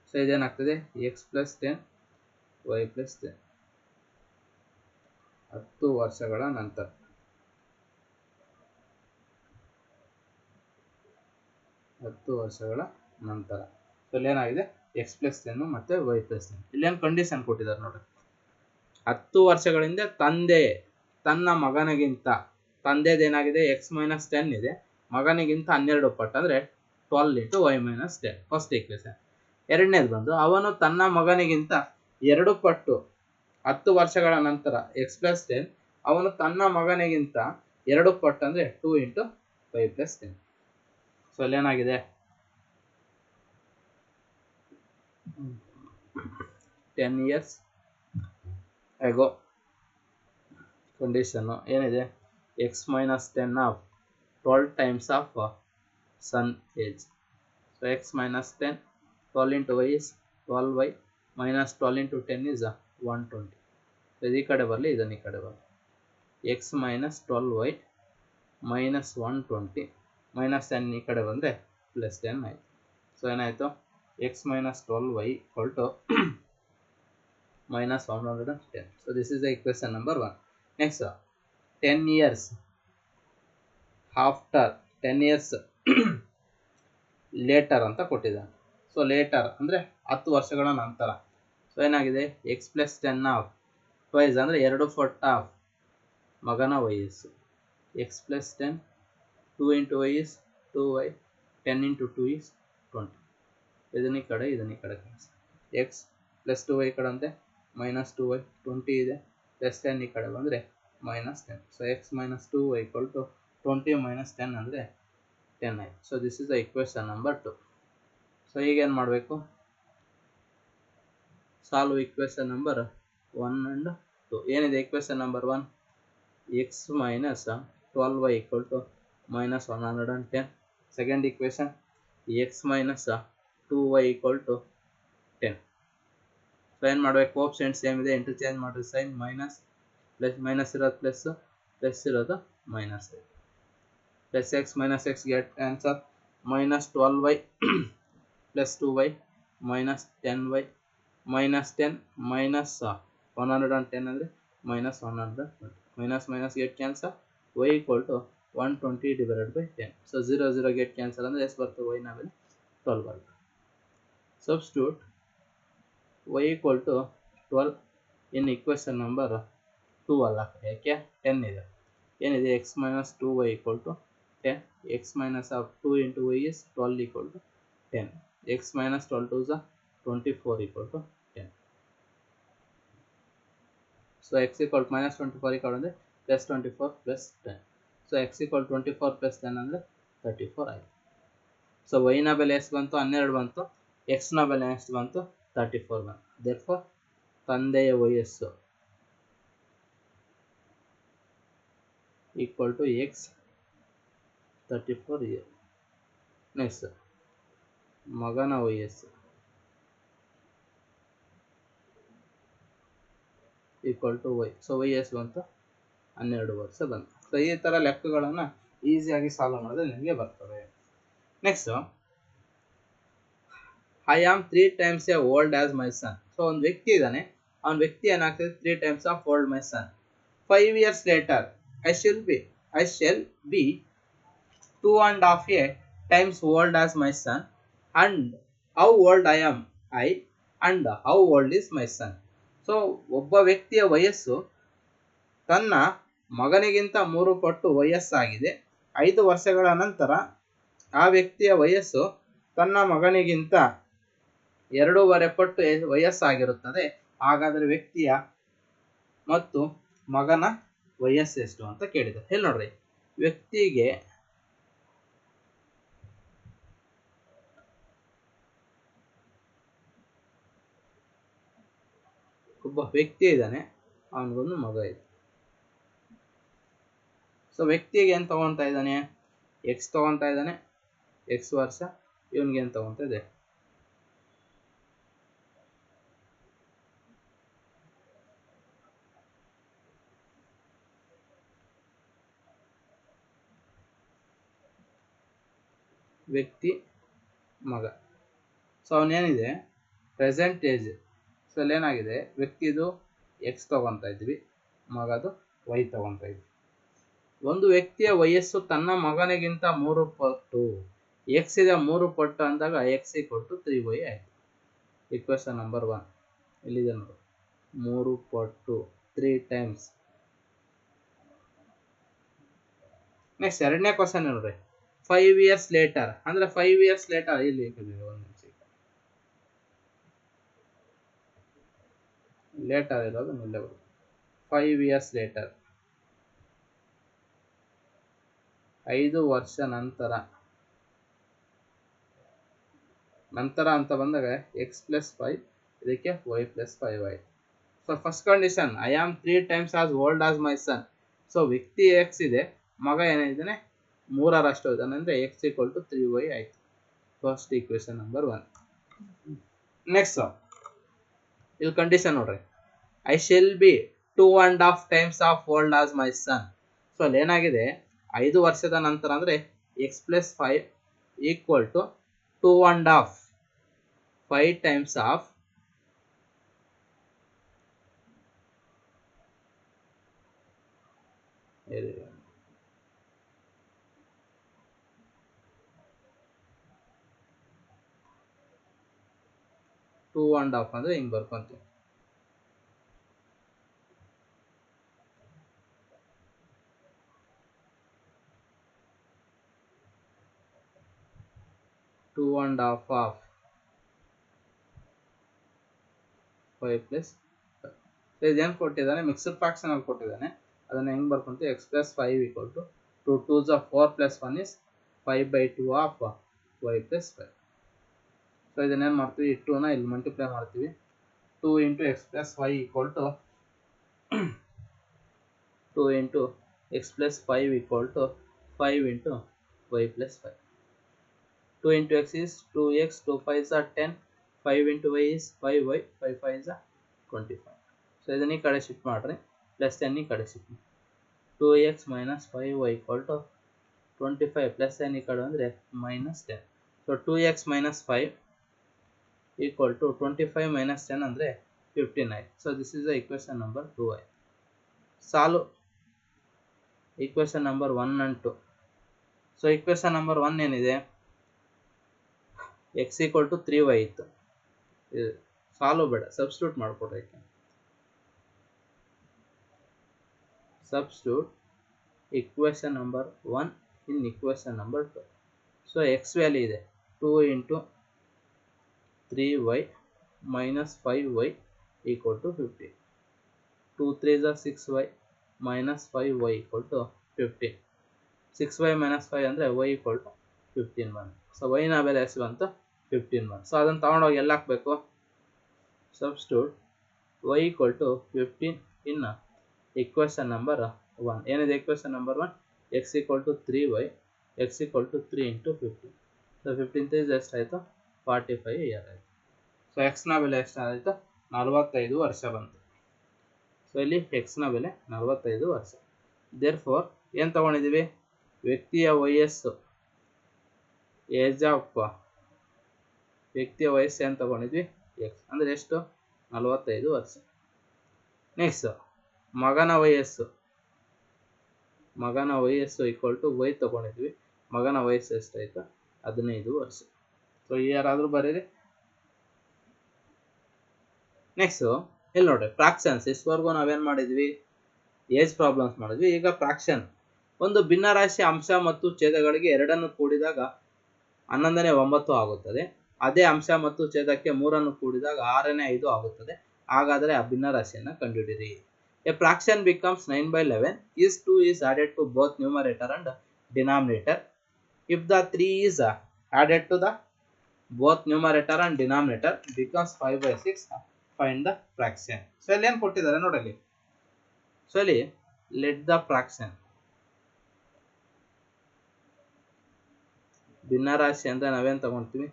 ಸೊ ಇದೇನಾಗ್ತದೆ x ಪ್ಲಸ್ 10 y ಪ್ಲಸ್ 10. 10 ವರ್ಷಗಳ ನಂತರ. ಸೊ ಇಲ್ಲೇನಾಗಿದೆ ಎಕ್ಸ್ ಪ್ಲಸ್ 10 ಮತ್ತೆ ವೈ ಪ್ಲಸ್ 10. ಇಲ್ಲೇನು ಕಂಡೀಷನ್ ಕೊಟ್ಟಿದ್ದಾರೆ ನೋಡ್ರಿ. 10 ವರ್ಷಗಳಿಂದ ತನ್ನ ಮಗನಿಗಿಂತ, ತಂದೆದೇನಾಗಿದೆ ಎಕ್ಸ್ ಮೈನಸ್ 10 ಇದೆ, ಮಗನಿಗಿಂತ 12 ಪಟ್ಟು ಅಂದ್ರೆ 12 into y minus 10 first equation. ಎರಡನೇದು ಬಂದು ಅವನು ತನ್ನ ಮಗನಿಗಿಂತ 2 ಪಟ್ಟು 10 ವರ್ಷಗಳ ನಂತರ ಎಕ್ಸ್ ಪ್ಲಸ್ 10, ಅವನು ತನ್ನ ಮಗನಿಗಿಂತ 2 ಪಟ್ಟು ಅಂದ್ರೆ 2 ಇಂಟು ವೈ ಪ್ಲಸ್ 10. ಸೊ ಅಲ್ಲೇನಾಗಿದೆ 10 years ago ಕಂಡೀಷನ್ನು ಏನಿದೆ x minus 10 of 12 times of son age. So x minus 10 12 into y is 12y minus 12 into 10 is 120. ಇದು ಈ ಕಡೆ ಬರಲಿ, ಇದನ್ನು ಈ ಕಡೆ ಬರಲಿ. X minus 12y minus 120 minus 10 ಈ ಕಡೆ ಬಂದರೆ ಪ್ಲಸ್ 10 ಆಯಿತು. ಸೊ ಏನಾಯಿತು x minus 12y equal to minus 110. So this is the equation number 1. Next 10 years after 10 years later ಅಂತ ಕೊಟ್ಟಿದ್ದಾನೆ. ಸೊ ಲೇಟರ್ ಅಂದರೆ 10 ವರ್ಷಗಳ ನಂತರ. ಸೊ ಏನಾಗಿದೆ ಎಕ್ಸ್ ಪ್ಲಸ್ 10 ಆಫ್ ಟ್ವೈಸ್ ಅಂದರೆ 2 ಪಟ್ಟು ಆಫ್ ಮಗನ ವಯಸ್ಸು. X plus 10 2 into y is 2y 10 into 2 is 20. ಇದನ್ನ ಈ ಕಡೆ ಎಕ್ಸ್ ಪ್ಲಸ್ 2y ಕಡೆ ಅಂತೆ ಮೈನಸ್ 2y 20 ಇದೆ, ಪ್ಲಸ್ 10 ಈ ಕಡೆ ಬಂದರೆ minus 10. So x minus 2y equal to 20 minus 10 ಅಂದರೆ 10 ಆಯಿತು. So this is the equation number 2. So ಈಗೇನು ಮಾಡಬೇಕು, ಸಾಲ್ವ್ ಇಕ್ವೇಷನ್ ನಂಬರ್ 1 ಆ್ಯಂಡ್ 2. ಏನಿದೆ equation number 1 x minus 12y equal to minus 110. Second equation x minus 2y equal to 10. So ಏನು ಮಾಡಬೇಕು, option same ಇದೆ, interchange ಮಾಡಿರಿ sign. Minus ಇರೋದು plus ಇರೋದು minus. Plus x minus x get answer minus 12y plus 2y minus 10y minus 10 minus 110 ಅಂದರೆ minus 120. Minus get cancel y equal to 120 divided by 10. So 0 get cancel ಅಂದರೆ ಎಷ್ಟು ಬರ್ತದೆ, y ನ ಬೆಲೆ 12 ಬರ್ತದೆ. Substitute y equal to 12 in equation number 2 ಅಲ್ಲ, ಯಾಕೆ 10 ಇದೆ. ಏನಿದೆ x minus 2y equal to 10. X minus of 2 into y is 12 equal to 10. X minus 12 2 24 equal to 10. So x equal to minus 24 equal ಅಂದರೆ plus 24 plus 10. So x equal 24 plus 10 ಅಂದರೆ 34 ಆಯಿತು. So ವೈನ ಬೆಲೆ ಎಷ್ಟು ಬಂತು, 12 ಬಂತು. ಎಕ್ಸ್ನ ಬೆಲೆ ಎಷ್ಟು ಬಂತು, 34 ಬಂತು. ದೇರ್ಫೋರ್ ತಂದೆಯ ವಯಸ್ಸು equal to x 34 year. Next ಮಗನ ವಯಸ್ಸು equal to y. So y ಎಷ್ಟು ಬಂತು, 12 ವರ್ಷ ಬಂತು. ಸೊ ಈ ಥರ ಲೆಕ್ಕಗಳನ್ನು ಈಸಿಯಾಗಿ ಸಾಲ್ವ್ ಮಾಡಿದ್ರೆ ನಿಮಗೆ ಬರ್ತವೆ. Next I am 3 times as old as my son. So ಒಂದು ವ್ಯಕ್ತಿ ಇದ್ದಾನೆ, ಅವನ ವ್ಯಕ್ತಿ ಏನಾಗ್ತದೆ 3 times of old my son. 5 years later I shall be 2.5 times old as my son. And how old I am I and how old is my son. So ಒಬ್ಬ ವ್ಯಕ್ತಿಯ ವಯಸ್ಸು ತನ್ನ ಮಗನಿಗಿಂತ 3 ಪಟ್ಟು ವಯಸ್ಸಾಗಿದೆ. 5 ವರ್ಷಗಳ ನಂತರ ಆ ವ್ಯಕ್ತಿಯ ವಯಸ್ಸು ತನ್ನ ಮಗನಿಗಿಂತ 2.5 ಪಟ್ಟು ವಯಸ್ಸಾಗಿರುತ್ತದೆ. ಹಾಗಾದರೆ ವ್ಯಕ್ತಿಯ ಮತ್ತು ಮಗನ ವಯಸ್ಸು ಎಷ್ಟು ಅಂತ ಕೇಳಿದ್ದಾರೆ. ಹೇಳಿ ನೋಡ್ರಿ, ವ್ಯಕ್ತಿಗೆ ಒಬ್ಬ ವ್ಯಕ್ತಿ ಇದ್ದಾನೆ, ಅವನಿಗೊಂದು ಮಗ ಇದೆ. ಸೊ ವ್ಯಕ್ತಿಗೆ ಏನು ತಗೊತಾ ಇದ್ದಾನೆ, ಎಕ್ಸ್ ತಗೊತಾ ಇದ್ದಾನೆ, ಎಕ್ಸ್ ವರ್ಷ. ಇವನಿಗೆ ಏನು ತಗೊತಾ ಇದೆ, ವ್ಯಕ್ತಿ ಮಗ. ಸೊ ಅವನೇನಿದೆ ಪ್ರೆಸೆಂಟ್ ಏಜ್. ಸೊ ಅಲ್ಲೇನಾಗಿದೆ ವ್ಯಕ್ತಿದು ಎಕ್ಸ್ ತಗೊತಾ ಇದ್ವಿ, ಮಗದು ವೈ ತಗೊತಾ ಇದ್ವಿ. ಒಂದು ವ್ಯಕ್ತಿಯ ವಯಸ್ಸು ತನ್ನ ಮಗನಿಗಿಂತ 3 ಪಟ್ಟು, ಎಕ್ಸ್ ಇದೆ 3 ಪಟ್ಟು ಅಂದಾಗ ಎಕ್ಸ್ ಈಕ್ವಲ್ ಟು 3y ಆಯಿತು. ಇಕ್ವೇಶನ್ ನಂಬರ್ 1 ಇಲ್ಲಿದೆ ನೋಡಿ, 3 ಪಟ್ಟು 3 ಟೈಮ್ಸ್. ನೆಕ್ಸ್ಟ್ ಎರಡನೇ ಕ್ವಶನ್ ನೋಡ್ರಿ, 5 years ಲೇಟರ್ ಅಂದ್ರೆ 5 years ಲೇಟರ್ ಇಲ್ಲಿ ಲೇಟರ್ ಇರೋದು ನಿಲ್ಲೇ ಬರುತ್ತೆ. 5 years ಲೇಟರ್ 5 ವರ್ಷ ನಂತರ ಅಂತ ಬಂದಾಗ ಎಕ್ಸ್ ಪ್ಲಸ್ 5 ಇದಕ್ಕೆ ವೈ ಪ್ಲಸ್ 5 ಆಯ್ತು. So first condition, I am 3 times as old as my son. So ವ್ಯಕ್ತಿ ಎಕ್ಸ್ ಇದೆ, ಮಗ ಏನಿದ್ದಾನೆ 3ರಷ್ಟು ಇದ್ದಾನೆ ಅಂದ್ರೆ ಎಕ್ಸ್ ಈಕ್ವಲ್ ಟು 3y ಆಯ್ತು. First equation number 1. ನೆಕ್ಸ್ಟ್ ಇಲ್ಲಿ ಕಂಡೀಷನ್ ನೋಡ್ರಿ, I shall be 2.5 times of old as my son. So ಅಲ್ಲಿ ಏನಾಗಿದೆ 5 ವರ್ಷದ ನಂತರ ಅಂದ್ರೆ x plus 5 equal to 2.5 5 times of 2.5 ಅಂದ್ರೆ ಹಿಂಗ್ ಬರ್ಕೊಂತೀವಿ. Two and half of 5 plus ಇದೇನು ಕೊಟ್ಟಿದ್ದಾನೆ, ಮಿಕ್ಸ್ಡ್ ಫ್ರಾಕ್ಷನ್ ಅಲ್ಲಿ ಕೊಟ್ಟಿದ್ದಾನೆ, ಅದನ್ನ ಹೆಂಗ್ ಬರ್ಕೊಂತೀವಿ, x plus 5 equal to 2 2s of 4 plus 1 is 5/2 of y plus 5. So ಇದನ್ನೇನು ಮಾಡ್ತೀವಿ, ಈ 2ನ ಇಲ್ಲಿ ಮಲ್ಟಿಪ್ಲೈ ಮಾಡ್ತೀವಿ. 2 into x plus 5 equal to 2 into x plus 5 equal to 5 into y plus 5. 2 into x is 2x, 2 5s are 10, 5 into y is 5y, 5 5s are 25. So ಇದನ್ನ ಈ ಕಡೆ shift ಮಾಡ್ರಿ, ಪ್ಲಸ್ 10 ಈ ಕಡೆ ಶಿಫ್ಟ್ ಮಾಡಿ. 2x minus 5y equal to 25 plus 10 ಈ ಕಡೆ ಅಂದರೆ minus 10. So 2x minus 5 equal to 25 minus 10 ಅಂದರೆ 15 ಆಯ್ತು. So this is the equation number 2 ಆಯ್ತು. Solve equation number 1 and 2. So equation number 1 ಏನಿದೆ, x ಈಕ್ವಲ್ ಟು 3y ಇತ್ತು. Solve ಬೇಡ, substitute ಮಾಡ್ಕೊಡ್ರಿ. Substitute equation number 1 in equation number 2. So x value ಇದೆ 2 into 3y minus 5y equal to 15. 2 3s are 6y minus 5y equal to 15. 6y minus 5 ಅಂದರೆ y equal to 15 ಬಂತು. So y ನ ಬೆಲೆ ಎಷ್ಟು ಬಂತು, 15 ಬಂತು. So ಅದನ್ನು ತಗೊಂಡೋಗಿ ಎಲ್ಲ ಹಾಕಬೇಕು, substitute y equal to 15 in equation number 1. ಏನಿದೆ equation number 1, x equal to 3y, x equal to 3 into 15. So 15 ಎಷ್ಟಾಯಿತು, 45 ಇಯರ್ ಆಯಿತು. ಸೊ x ನ ಬೆಲೆ ಎಷ್ಟಾಯಿತು, 45 ವರ್ಷ ಬಂತು. ಸೊ ಇಲ್ಲಿ x ನ ಬೆಲೆ 45 ವರ್ಷ. ದೇರ್ಫೋರ್ ಏನು ತಗೊಂಡಿದ್ದೀವಿ, ವ್ಯಕ್ತಿಯ ವಯಸ್ಸು, ಏಜ್ ಆಫ್ ವ್ಯಕ್ತಿಯ ವಯಸ್ಸು ಏನು ತಗೊಂಡಿದ್ವಿ, x ಅಂದರೆ ಎಷ್ಟು, 45 ವರ್ಷ. ನೆಕ್ಸ್ಟ್ ಮಗನ ವಯಸ್ಸು ಈಕ್ವಲ್ ಟು ವೈ ತಗೊಂಡಿದ್ವಿ, ಮಗನ ವಯಸ್ಸು ಎಷ್ಟಾಯ್ತು, 15 ವರ್ಷ. ಸೊ ಯಾರಾದರೂ ಬರೀರಿ. ನೆಕ್ಸ್ಟ್ ಇಲ್ಲಿ ನೋಡ್ರಿ, ಫ್ರಾಕ್ಷನ್ಸ್. ಇಷ್ಟವರೆಗೂ ನಾವೇನು ಮಾಡಿದ್ವಿ, ಏಜ್ ಪ್ರಾಬ್ಲಮ್ಸ್ ಮಾಡಿದ್ವಿ. ಈಗ ಫ್ರಾಕ್ಷನ್, ಒಂದು ಭಿನ್ನರಾಶಿ ಅಂಶ ಮತ್ತು ಛೇದಗಳಿಗೆ ಎರಡನ್ನು ಕೂಡಿದಾಗ 11ನೇ 9 ಆಗುತ್ತದೆ. ಅದೇ ಅಂಶ ಮತ್ತು ಛೇದಕ್ಕೆ 3 ಕೂಡಿದಾಗ 6ನೇ 5 ಆಗುತ್ತದೆ. ಹಾಗಾದರೆ ಆ ಭಿನ್ನರಾಶಿಯನ್ನು ಕಂಡುಹಿಡಿಯಿರಿ. A fraction becomes 9/11 if 2 is added to both numerator and denominator. If the 3 is added to the both numerator and denominator becomes 5/6. Find the fraction. So ಇಲ್ಲಿ ಏನು ಕೊಟ್ಟಿದ್ದಾರೆ ನೋಡಲಿ. ಸೊ ಇಲ್ಲಿ ಲೆಟ್ ದ ಫ್ರಾಕ್ಷನ್, ಭಿನ್ನರಾಶಿ ಅಂತ ನಾವೇನು ತಗೊಳ್ತೀವಿ,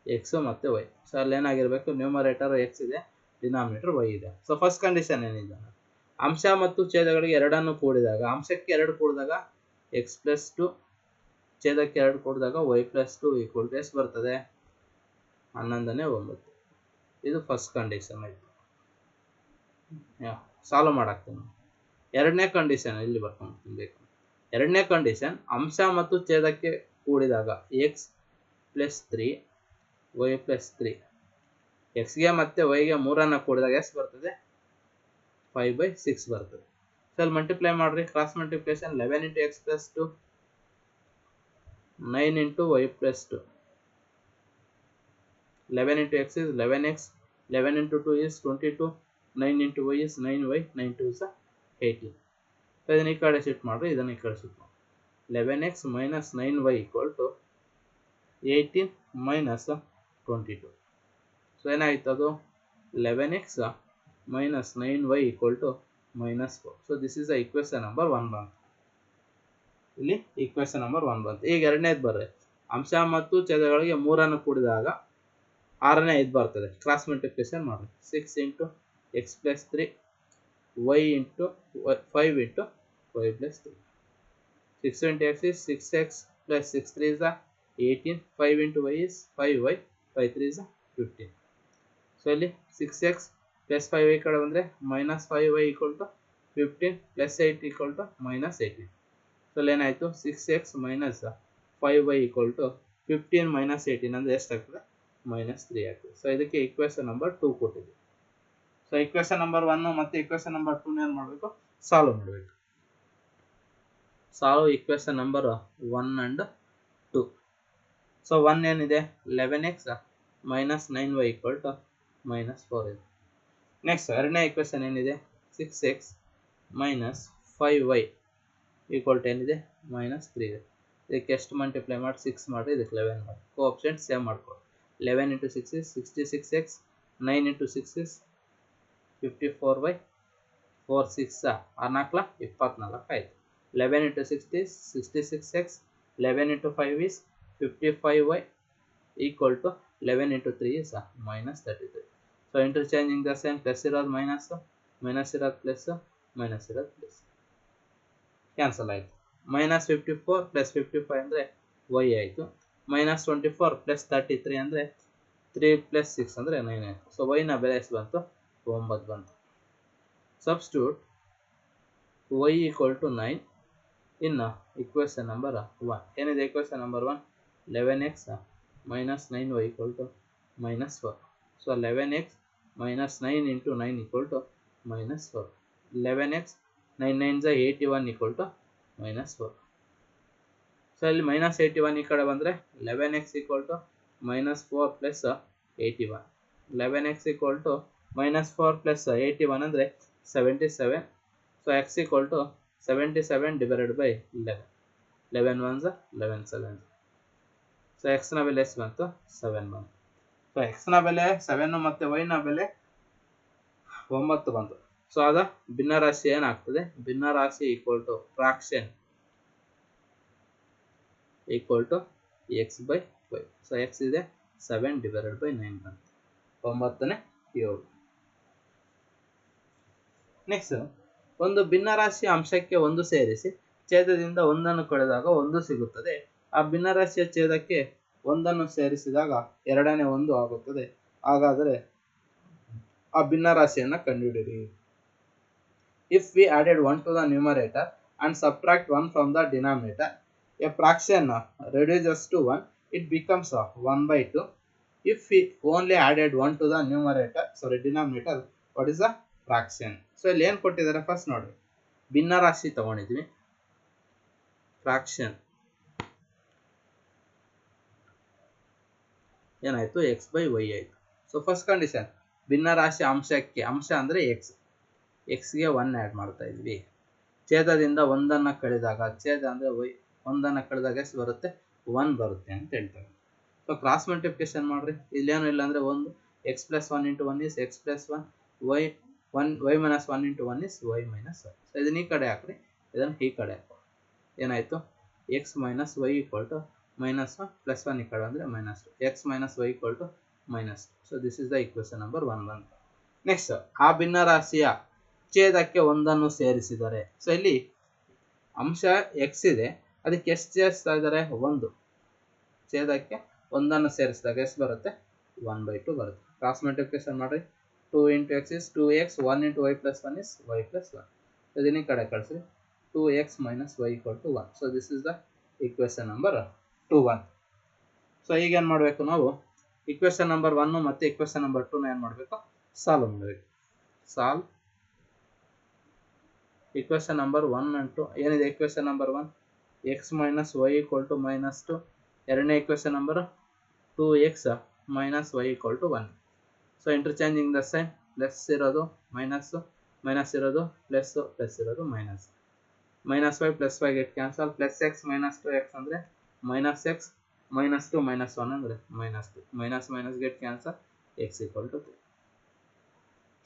ಎಕ್ಸ್ ಮತ್ತು Y. So ಅಲ್ಲಿ ಏನಾಗಿರ್ಬೇಕು, ನ್ಯೂಮರೇಟರ್ ಎಕ್ಸ್ ಇದೆ, ಡಿನಾಮಿನೇಟರ್ ವೈ ಇದೆ. ಸೊ ಫಸ್ಟ್ ಕಂಡೀಷನ್ ಏನಿದೆ, ಅಂಶ ಮತ್ತು ಛೇದಗಳಿಗೆ ಎರಡನ್ನು ಕೂಡಿದಾಗ, ಅಂಶಕ್ಕೆ 2 ಕೂಡಿದಾಗ ಎಕ್ಸ್ ಪ್ಲಸ್ ಟು ಛೇದಕ್ಕೆ 2 ಕೊಡಿದಾಗ y plus two equal to ಎಷ್ಟು ಬರ್ತದೆ 11/9. ಇದು ಫಸ್ಟ್ ಕಂಡೀಷನ್ ಆಯ್ತು. ಸಾಲ್ವ್ ಮಾಡಾಕ್ತೀನಿ. ಎರಡನೇ ಕಂಡೀಷನ್ ಇಲ್ಲಿ ಬರ್ಕೊಂಡ್ಬಿಡ್ತೀನಿ ಬೇಕು. ಎರಡನೇ ಕಂಡೀಷನ್ ಅಂಶ ಮತ್ತು ಛೇದಕ್ಕೆ ಕೂಡಿದಾಗ ಎಕ್ಸ್ ಪ್ಲಸ್ 3 ವೈ ಪ್ಲಸ್ 3 ಎಕ್ಸ್ಗೆ ಮತ್ತು ವೈಗೆ 3 ಕೂಡಿದಾಗ ಎಷ್ಟು ಬರ್ತದೆ 5/6 ಬರ್ತದೆ. ಸೊ ಅಲ್ಲಿ ಮಲ್ಟಿಪ್ಲೈ ಮಾಡ್ರಿ, cross multiplication 11 into x plus 2 9 into y plus 2. 11 into x is 11x, 11 into 2 is 22, 9 into y is 9y, 9 2 is 18. So ಇದನ್ನ ಈ ಕಡೆ ಶಿಫ್ಟ್ ಮಾಡ್ರಿ, ಇದನ್ನ ಈ ಕಡೆ ಶಿಫ್ಟ್ ಮಾಡಿ. 11x minus 9y equal to 18 minus 22. So ಏನಾಯ್ತು ಅದು 11x minus 9y equal to minus 4. So this is the equation number 1 ಬಂತು. ಇಲ್ಲಿ equation number 1 ಬಂತು. ಈಗ ಎರಡನೇದು ಬರ್ರಿ, ಅಂಶ ಮತ್ತು ಛೇದಗಳಿಗೆ 3 ಕೂಡಿದಾಗ 6ನೇ ಇದು ಬರ್ತದೆ. ಕ್ರಾಸ್ ಮಲ್ಟಿಪ್ಲಿಕೇಶನ್ ಮಾಡಿ 6 into x plus 3 y into 5 into y plus 3. 6 into x is 6x plus 6 3 is 18, 5 into y is 5y, 5 3 is 15. ಸೊ ಇಲ್ಲಿ 6x ಪ್ಲಸ್ 5y ಕಡೆ ಬಂದರೆ minus 5y equal to 15 plus 8 equal to minus 18. So ಇಲ್ಲಿ ಏನಾಯಿತು 6x minus 5y equal to 15 minus 18 ಅಂದರೆ ಎಷ್ಟಾಗ್ತದೆ -3 ಆಗ್ತದೆ. So ಇದಕ್ಕೆ ಈಕ್ವೇಷನ್ ನಂಬರ್ 2 ಕೊಟ್ಟಿದೆ. ಸೊ ಈಕ್ವೇಷನ್ ನಂಬರ್ 1 ಮತ್ತು ಈಕ್ವೇಷನ್ ನಂಬರ್ 2 ಏನು ಮಾಡಬೇಕು, ಸಾಲ್ವ್ ಮಾಡಬೇಕು. Solve equation number 1 and 2. So 1 ಏನಿದೆ 11x minus 9y equal to minus 4 ಇದೆ. ನೆಕ್ಸ್ಟ್ ಎರಡನೇ ಈಕ್ವೇಷನ್ ಏನಿದೆ 6x minus 5y equal to ಏನಿದೆ -3 ಇದೆ. ಇದಕ್ಕೆ ಎಷ್ಟು ಮಲ್ಟಿಪ್ಲೈ ಮಾಡಿ 6 ಮಾಡಿ, ಇದಕ್ಕೆ 11 ಮಾಡಿ, ಕೋಆಪ್ಷಂಟ್ ಸೇವ್ ಮಾಡ್ಕೊಳ್ಳಿ. 11 into 6 is 66x, 9 into 6 is 54y, 4 6 4 24 ಆಯಿತು. 11 into 6 is 66x, 11 into 5 is 55y equal to 11 into 3 is -33. So interchanging the same, plus ಇರೋದು ಮೈನಸ್, ಮೈನಸ್ ಇರೋದು ಪ್ಲಸ್, ಮೈನಸ್ ಇರೋದು ಪ್ಲಸ್, ಕ್ಯಾನ್ಸಲ್ ಆಯಿತು. -54 ಪ್ಲಸ್ 55 ಅಂದರೆ y ಆಯಿತು. -24 ಪ್ಲಸ್ 33 ಅಂದರೆ 3 plus 6 ಅಂದರೆ 9 ಆಯಿತು. ಸೊ ವೈನ ಬೆಲೆ ಎಷ್ಟು ಬಂತು 9 ಬಂತು. ಸಬ್ಸ್ಟಿಟ್ಯೂಟ್ y ಈಕ್ವಲ್ ಟು 9 ಇನ್ನು ಈಕ್ವೇಷನ್ ನಂಬರ್ 1 ಏನಿದೆ, equation number 1 11x minus 9y equal to minus 4. So 11x minus 9 into 9 equal to minus 4. 11x 9 9 is 81 equal to minus 4. So ಇಲ್ಲಿ -81 ಈ ಕಡೆ ಬಂದರೆ 11x equal to -4 plus 81. 11x equal to -4 plus 81 ಅಂದರೆ 77. So x equal to 77 divided by 11. 11 ones 11 sevens. So x ನ ಬೆಲೆ ಎಷ್ಟು ಬಂತು 7 ಬಂತು. ಸೊ x ನ ಬೆಲೆ 7 ಮತ್ತು y ನ ಬೆಲೆ 9 ಬಂತು. ಸೊ ಅದ ಭಿನ್ನರಾಶಿ ಏನಾಗ್ತದೆ, ಭಿನ್ನರಾಶಿ equal to fraction equal to x by y. So x ಇದೆ 7 divided by 9 ಬಂತು, 9ನೇ 7. ನೆಕ್ಸ್ಟ್, ಒಂದು ಭಿನ್ನರಾಶಿ ಅಂಶಕ್ಕೆ 1 ಸೇರಿಸಿ ಛೇದದಿಂದ 1 ಕಳೆದಾಗ 1 ಸಿಗುತ್ತದೆ. ಆ ಭಿನ್ನರಾಶಿಯ ಛೇದಕ್ಕೆ 1 ಸೇರಿಸಿದಾಗ 2ನೇ 1 ಆಗುತ್ತದೆ. ಹಾಗಾದರೆ ಆ ಭಿನ್ನರಾಶಿಯನ್ನು ಕಂಡುಹಿಡಿಯಿರಿ. If we added 1 to the numerator and subtract 1 from the denominator, a fraction reduces to 1. It becomes 1/2. If we only added 1 to the denominator, what is the fraction? So ಇಲ್ಲಿ ಏನು ಕೊಟ್ಟಿದ್ದಾರೆ ಫಸ್ಟ್ ನೋಡಿ, ಭಿನ್ನರಾಶಿ ತಗೊಂಡಿದ್ವಿ, ಫ್ರಾಕ್ಷನ್ ಏನಾಯಿತು x by y ಆಯಿತು. So first condition ಭಿನ್ನರಾಶಿ ಅಂಶಕ್ಕೆ, ಅಂಶ ಅಂದರೆ ಎಕ್ಸ್ಗೆ 1 add ಮಾಡ್ತಾ ಇದ್ವಿ. ಛೇದದಿಂದ 1 ಕಳೆದಾಗ, ಛೇದ ಅಂದರೆ y, 1 ಕಳೆದಾಗ ಎಷ್ಟು ಬರುತ್ತೆ 1 ಬರುತ್ತೆ ಅಂತ ಹೇಳ್ತಾರೆ. ಸೊ ಕ್ರಾಸ್ ಮಲ್ಟಿಪ್ಲಿಕೇಶನ್ ಮಾಡಿರಿ, ಇಲ್ಲೇನು ಇಲ್ಲ ಅಂದರೆ 1 x plus 1 into 1 is x plus 1, y minus 1 into 1 is y minus 1. So ಇದನ್ನ ಈ ಕಡೆ ಹಾಕ್ರಿ, ಇದನ್ನು ಈ ಕಡೆ ಹಾಕಿ, ಏನಾಯಿತು x minus y equal to -1 plus 1 ಈ ಕಡೆ ಅಂದರೆ -2, x minus y equal to -2. So this is the equation number 1 ಬಂತು. ನೆಕ್ಸ್ಟ್, ಆ ಭಿನ್ನರಾಶಿಯ ಛೇದಕ್ಕೆ 1 ಸೇರಿಸಿದರೆ, ಸೊ ಇಲ್ಲಿ ಅಂಶ ಎಕ್ಸ್ ಇದೆ, ಅದಕ್ಕೆ ಎಷ್ಟು ಸೇರಿಸ್ತಾ ಇದ್ದಾರೆ? 1. ಛೇದಕ್ಕೆ 1 ಸೇರಿಸಿದಾಗ ಎಷ್ಟು ಬರುತ್ತೆ? 1/2 ಬರುತ್ತೆ. ಕ್ರಾಸ್ ಮಲ್ಟಿಪ್ಲಿಕೇಶನ್ ಮಾಡಿ. 2 into x is 2x, 1 into y plus 1 is y plus 1. ಇದನ್ನ ಈ ಕಡೆ ಕಳಿಸಿ. 2x minus y equal to 1. So this is the equation number 21. So ಈಗ ಏನು ಮಾಡಬೇಕು ನಾವು? ಇಕ್ವೇಶನ್ ನಂಬರ್ 1 ಮತ್ತು ಇಕ್ವೇಶನ್ ನಂಬರ್ 2 ಏನು ಮಾಡಬೇಕು? ಸಾಲ್ವ್ ಮಾಡಬೇಕು. Solve equation number 1 and 2. ಏನಿದೆ equation number 1? x minus y equal to -2. ಎರಡನೇ equation number 2x minus y equal to 1. So interchanging the sign, plus ಇರೋದು ಮೈನಸ್, ಮೈನಸ್ ಇರೋದು ಪ್ಲಸ್, ಪ್ಲಸ್ ಇರೋದು minus. -y plus y get cancel. Plus x minus 2x ಅಂದರೆ minus x, -2 -1 ಅಂದರೆ -2. Minus minus get cancel. x equal to 3.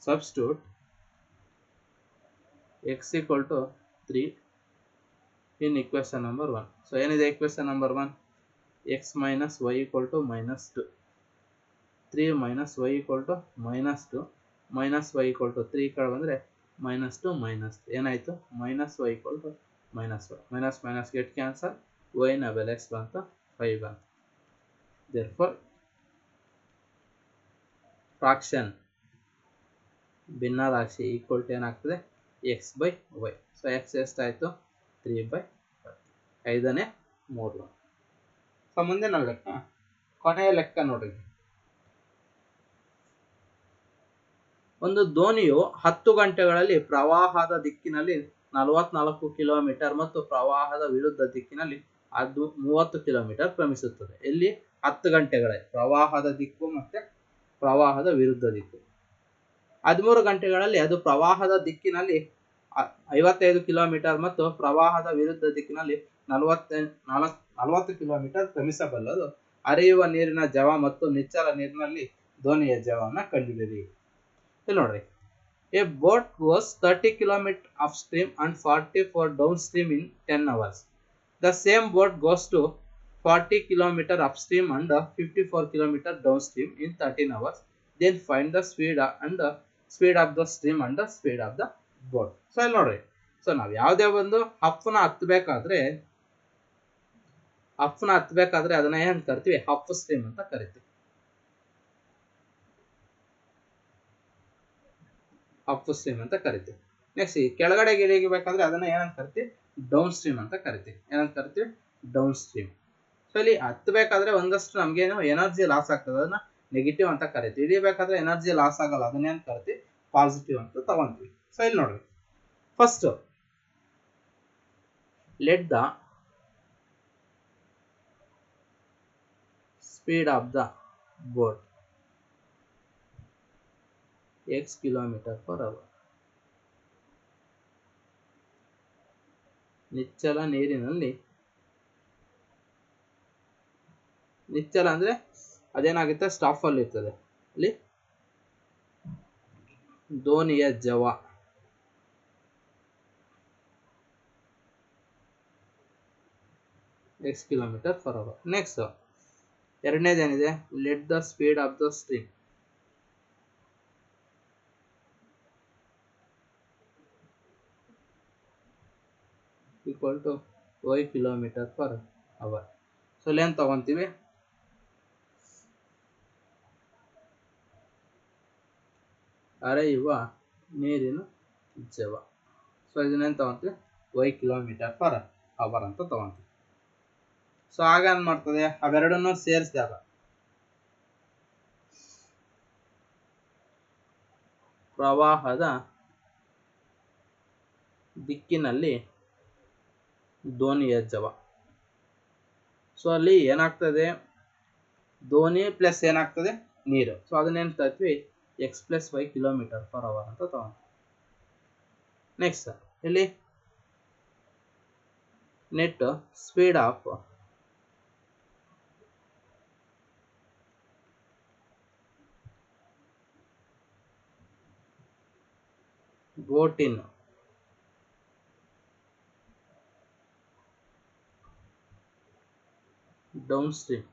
Substitute x equal to 3 in equation number 1. So ಏನಿದೆ equation number 1? x minus y equal to -2. 3 minus y equal to -2. minus y equal to 3 ಕಡೆ ಬಂದರೆ -2 -2 ಏನಾಯಿತು? -y equal to -1. minus minus get cancel. y ನ ಬೆಲೆ ಎಷ್ಟು ಬಂತು? 5 ಬಂತು. therefore fraction ಭಿನ್ನರಾಶಿ equal to ಏನಾಗ್ತದೆ? x/y. ಸೊ x ಎಷ್ಟಾಯಿತು? 3/5. 5ನೇ 3. ಸೊ ಮುಂದಿನ ಲೆಕ್ಕ, ಕೊನೆಯ ಲೆಕ್ಕ ನೋಡಿ. ಒಂದು ದೋಣಿಯು 10 ಗಂಟೆಗಳಲ್ಲಿ ಪ್ರವಾಹದ ದಿಕ್ಕಿನಲ್ಲಿ 44 ಕಿಲೋಮೀಟರ್ ಮತ್ತು ಪ್ರವಾಹದ ವಿರುದ್ಧ ದಿಕ್ಕಿನಲ್ಲಿ ಅದು 30 ಕಿಲೋಮೀಟರ್ ಕ್ರಮಿಸುತ್ತದೆ. ಇಲ್ಲಿ 10 ಗಂಟೆಗಳಲ್ಲಿ ಪ್ರವಾಹದ ದಿಕ್ಕು ಮತ್ತು ಪ್ರವಾಹದ ವಿರುದ್ಧ ದಿಕ್ಕು. 13 ಗಂಟೆಗಳಲ್ಲಿ ಅದು ಪ್ರವಾಹದ ದಿಕ್ಕಿನಲ್ಲಿ 55 ಕಿಲೋಮೀಟರ್ ಮತ್ತು ಪ್ರವಾಹದ ವಿರುದ್ಧ ದಿಕ್ಕಿನಲ್ಲಿ 40 ಕಿಲೋಮೀಟರ್ ಕ್ರಮಿಸಬಲ್ಲದು. ಹರಿಯುವ ನೀರಿನ ಜವ ಮತ್ತು ನಿಚ್ಚಲ ನೀರಿನಲ್ಲಿ ದೋಣಿಯ ಜವವನ್ನು ಕಂಡುಹಿಡಿಯಿರಿ. ಇಲ್ಲಿ ನೋಡ್ರಿ, A boat goes 30 km upstream and 44 downstream in 10 hours. The same boat goes to 40 km upstream and 54 km downstream in 13 hours. Then find the speed and the speed of the stream and the speed of the boat. So ಇಲ್ಲಿ ನೋಡ್ರಿ, so ನಾವು ಯಾವುದೇ ಒಂದು ಹಫ್ನ ಹತ್ತಬೇಕಾದ್ರೆ ಅದನ್ನ ಏನು ಕರಿತೀವಿ? Half stream ಅಂತ ಕರಿತೀವಿ. ಅಪ್ ಸ್ಟ್ರೀಮ್ ಅಂತ ಕರಿತೀವಿ. ನೆಕ್ಸ್ಟ್ ಈ ಕೆಳಗಡೆ ಇಳಿಬೇಕಾದ್ರೆ ಅದನ್ನ ಏನಂತ ಕರಿತೀವಿ? ಡೌನ್ ಸ್ಟ್ರೀಮ್ ಅಂತ ಕರಿತೀವಿ. ಏನಂತ ಕರಿತೀವಿ? Down stream. ಸೊ ಇಲ್ಲಿ ಹತ್ತಬೇಕಾದ್ರೆ ಒಂದಷ್ಟು ನಮ್ಗೇನು ಎನರ್ಜಿ ಲಾಸ್ ಆಗ್ತದೆ, ಅದನ್ನ ನೆಗೆಟಿವ್ ಅಂತ ಕರಿತೀವಿ. ಇಳಿಬೇಕಾದ್ರೆ ಎನರ್ಜಿ ಲಾಸ್ ಆಗಲ್ಲ, ಅದನ್ನೇನು ಕರಿತೀವಿ? ಪಾಸಿಟಿವ್ ಅಂತ ತಗೊಂತೀವಿ. ಸೊ ಇಲ್ಲಿ ನೋಡ್ರಿ, first let the speed of the boat x km/h. ನಿಚ್ಚಲ ನೀರಿನಲ್ಲಿ, ನಿಚ್ಚಲ ಅಂದ್ರೆ ಅದೇನಾಗುತ್ತೆ? ಸ್ಟಾಪ್ ಅಲ್ಲಿ ಇರ್ತದೆ. ಅಲ್ಲಿ ದೋಣಿಯ ಜವ x km/h. ನೆಕ್ಸ್ಟ್ ಎರಡನೇದೇನಿದೆ? Let the speed of the stream equal to y km/h. So ಲೇನ್ ತಗೊಂತೀವಿ, ಹರಿಯುವ ನೀರಿನ ಜವ. ಸೊ ಇದನ್ನೇನು ತಗೊಂತೀವಿ? y km/h ಅಂತ ತಗೊಂತೀವಿ. ಸೊ ಆಗ ಏನ್ ಮಾಡ್ತದೆ? ಅವೆರಡನ್ನು ಸೇರಿಸಿದಾಗ ಪ್ರವಾಹದ ದಿಕ್ಕಿನಲ್ಲಿ ದೋಣಿಯ ಜವ. ಸೊ ಅಲ್ಲಿ ಏನಾಗ್ತದೆ? ದೋಣಿ ಪ್ಲಸ್ ಏನಾಗ್ತದೆ? ನೀರು. ಸೊ ಅದನ್ನೇನು ತರ್ತೀವಿ? x + y km/h ಅಂತ ತಗೊಂತೀವಿ. ನೆಕ್ಸ್ಟ್ ಇಲ್ಲಿ net speed of boat in down stream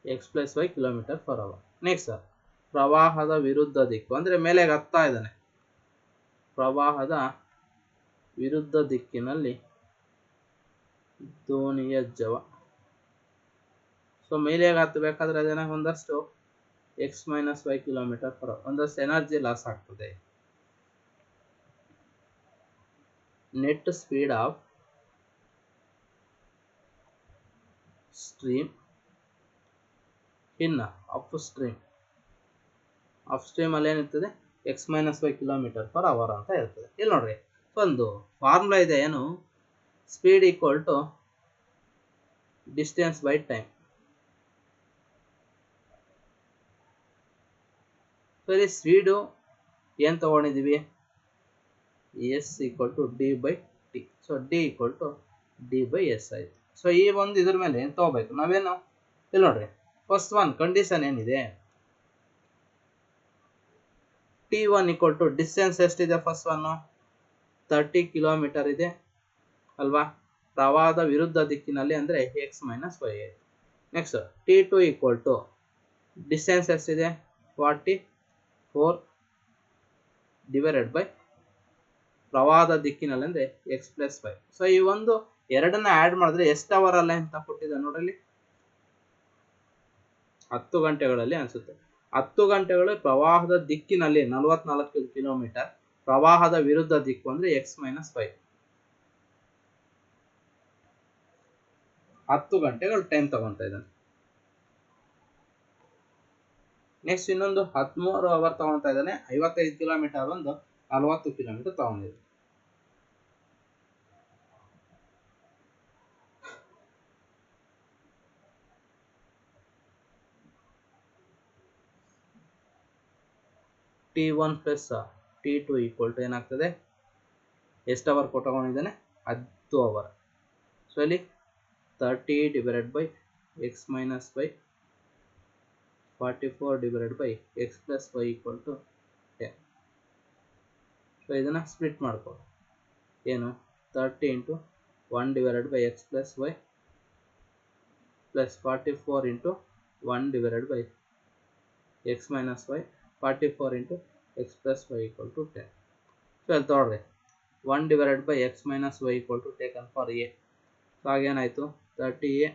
x + y km/h. Next ಪ್ರವಾಹದ ವಿರುದ್ಧ ದಿಕ್ಕು ಅಂದ್ರೆ ಮೇಲೆ ಹತ್ತಾ ಇದ್ದಾನೆ, ಪ್ರವಾಹದ ವಿರುದ್ಧ ದಿಕ್ಕಿನಲ್ಲಿ ದೋಣಿಯ ಜವ. ಸೊ ಮೇಲೆ ಹತ್ತಬೇಕಾದ್ರೆ ಅದೇನಾಗ ಒಂದಷ್ಟು x-y ಕಿಲೋಮೀಟರ್/h ಒಂದಷ್ಟು ಎನರ್ಜಿ ಲಾಸ್ ಆಗ್ತದೆ. Net speed of stream in up stream ಅಲ್ಲಿ ಏನಿರ್ತದೆ x-y ಕಿಲೋಮೀಟರ್/h ಅಂತ ಇರ್ತದೆ. ಇಲ್ಲಿ ನೋಡ್ರಿ ಒಂದು ಫಾರ್ಮುಲಾ ಇದೆ, ಏನು speed equal to distance by time. ಸರಿ, ಸ್ಪೀಡು ಏನು ತಗೊಂಡಿದ್ದೀವಿ, s equal to d/t. So d equal to d/s ಆಯ್ತು. ಸೊ ಈ ಒಂದು ಇದ್ರ ಮೇಲೆ ಏನು ತಗೋಬೇಕು ನಾವೇನು, ಇಲ್ಲಿ ನೋಡ್ರಿ ಫಸ್ಟ್ ಒನ್ ಕಂಡೀಷನ್ ಏನಿದೆ, t1 ಈಕ್ವಲ್ ಟು ಡಿಸ್ಟೆನ್ಸ್ ಎಷ್ಟಿದೆ, ಫಸ್ಟ್ ಒನ್ 30 ಕಿಲೋಮೀಟರ್ ಇದೆ ಅಲ್ವಾ, ಪ್ರವಾಹದ ವಿರುದ್ಧ ದಿಕ್ಕಿನಲ್ಲಿ ಅಂದರೆ x-y ಆಯ್ತು. Next t2 equal to distance ಎಷ್ಟಿದೆ 44 ಡಿವೈಡೆಡ್ ಬೈ ಪ್ರವಾಹದ ದಿಕ್ಕಿನಲ್ಲಿ ಅಂದರೆ x+y. ಸೊ ಈ ಒಂದು ಎರಡನ್ನ ಆ್ಯಡ್ ಮಾಡಿದ್ರೆ ಎಷ್ಟು ಅವರ್ ಅಲ್ಲ ಅಂತ ಕೊಟ್ಟಿದೆ ನೋಡ್ರಿ, 10 ಗಂಟೆಗಳಲ್ಲಿ ಅನಿಸುತ್ತೆ. 10 ಗಂಟೆಗಳು ಪ್ರವಾಹದ ದಿಕ್ಕಿನಲ್ಲಿ 44 ಕಿಲೋಮೀಟರ್, ಪ್ರವಾಹದ ವಿರುದ್ಧ ದಿಕ್ಕು ಅಂದರೆ x-y. 10 ಗಂಟೆಗಳು ಟೈಮ್ ತಗೊತಾ ಇದ್ದಾನೆ. ನೆಕ್ಸ್ಟ್ ಇನ್ನೊಂದು 13 ಅವರ್ ತಗೊಳ್ತಾ ಇದ್ದಾನೆ, 55 ಕಿಲೋಮೀಟರ್ ಒಂದು 40 ಕಿಲೋಮೀಟರ್ ತಗೊಂಡಿದೆ. t1 plus t2 equal to ಏನಾಗ್ತದೆ, ಎಷ್ಟು ಅವರ್ ತಗೊಂಡಿದ್ದಾನೆ 10 ಅವರ್. ಸೊ ಇಲ್ಲಿ 30 divided by x-y 44 divided by x+y equal to 10. So ಇದನ್ನು ಸ್ಪ್ಲಿಟ್ ಮಾಡ್ಕೊಳ್ಳಿ, ಏನು 30 into 1 divided by x+y plus 44 into 1 divided by x-y 44 into x+y equal to 10. So ಅಲ್ಲಿ ತೊಗೊಳ್ರಿ 1 divided by x-y equal to taken for a. So ಆಗೇನಾಯಿತು 30a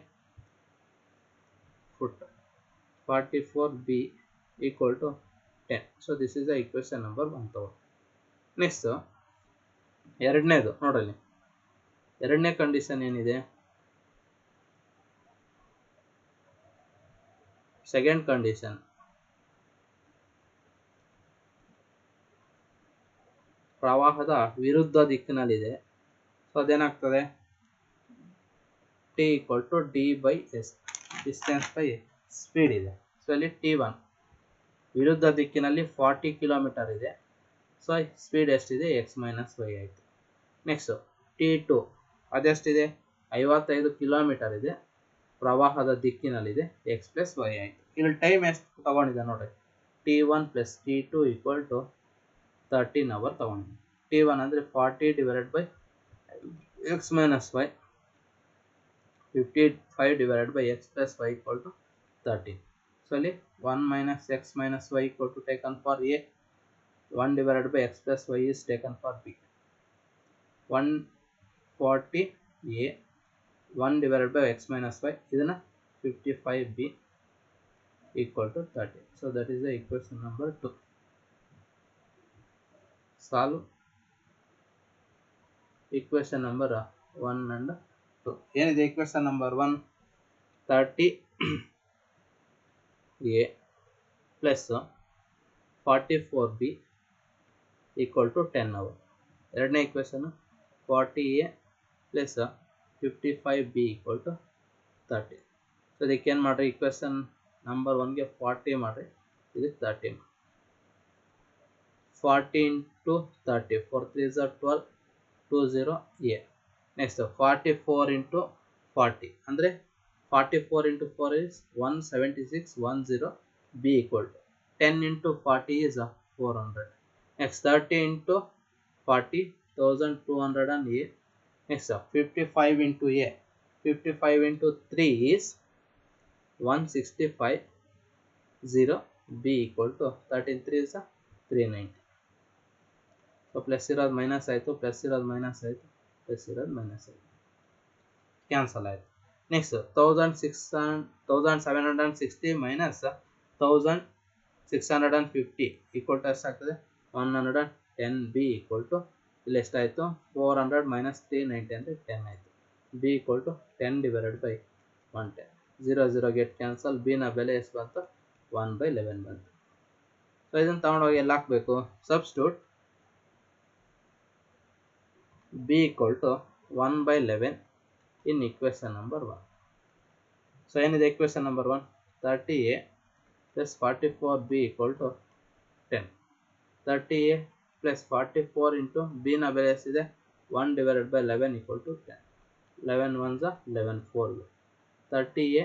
put 44b equal to 10. So this is the equation number 1 ತಗೊಳ್ಳಿ. Next ಎರಡನೇದು ನೋಡಲಿ, ಎರಡನೇ condition ಏನಿದೆ, second condition ಪ್ರವಾಹದ ವಿರುದ್ಧ ದಿಕ್ಕಿನಲ್ಲಿದೆ. ಸೊ ಅದೇನಾಗ್ತದೆ t equal to d/s, distance by speed ಇದೆ. ಸೊ ಇಲ್ಲಿ t1 ವಿರುದ್ಧ ದಿಕ್ಕಿನಲ್ಲಿ 40 ಕಿಲೋಮೀಟರ್ ಇದೆ. ಸೊ ಸ್ಪೀಡ್ ಎಷ್ಟಿದೆ x-y ಆಯಿತು. ನೆಕ್ಸ್ಟ್ t2 ಅದೆಷ್ಟಿದೆ 55 ಕಿಲೋಮೀಟರ್ ಇದೆ, ಪ್ರವಾಹದ ದಿಕ್ಕಿನಲ್ಲಿದೆ x+y ಆಯಿತು. ಇಲ್ಲಿ ಟೈಮ್ ಎಷ್ಟು ತಗೊಂಡಿದೆ ನೋಡ್ರಿ, t1 plus t2 equal to 13 hour ತಗೊಂಡಿದೆ. t1 ಅಂದರೆ 40 divided by x-y 55 divided by x+y equal to 13. So ಅಲ್ಲಿ 1 minus x-y equal to taken for a, 1 divided by x+y is taken for b. 140a 1 divided by x minus y ಇದನ್ನ 55b equal to 30. So that is the equation number 2. Solve equation number 1 and 2. ಏನಿದೆ equation number 1, 30a plus 44b equal to 10 hour. ಎರಡನೇ equation 40a plus 55b equal to 30. So ಇದಕ್ಕೆ ಏನು ಮಾಡ್ರಿ, equation number 1ಗೆ 40 ಮಾಡ್ರಿ, ಇದಕ್ಕೆ 30 ಮಾಡಿ. 40 into 30, 4 3s are 12, 20a. Next 44 into 40 ಅಂದರೆ 44 into 4 is 176, 10 b equal to 10 into 40 is 400. Next 30 into 40, 1200 and a. Next 55 into a, 55 into 3 is 165, 0 b equal to 13 3 is 390. So plus ಇರೋದು minus ಆಯಿತು, plus ಇರೋದು minus ಆಯಿತು, plus ಇರೋದು minus ಆಯಿತು, cancel ಆಯಿತು. Next 1760 minus 1650 equal to ಎಷ್ಟಾಗ್ತದೆ 110. B equal to ಇಲ್ಲಿ ಎಷ್ಟಾಯಿತು 400 ಮೈನಸ್ 390 ಅಂದರೆ 10 ಆಯಿತು. B equal to 10 divided by 110. 0 0 get cancel. ಬಿನ ಬೆಲೆ ಎಷ್ಟು ಬಂತು 1/11 ಬಂತು. ಸೊ ಇದನ್ನು ತಗೊಂಡೋಗಿ ಎಲ್ಲ ಹಾಕಬೇಕು. Substitute b equal to 1/11 in equation number 1. So ಏನಿದೆ equation number 1 30a plus 44b equal to 10. 30a plus 44 into ಬಿನ ಬೆಲೆ ಎಷ್ಟಿದೆ 1 divided by 11 equal to 10. 11 1s 11 4. 30a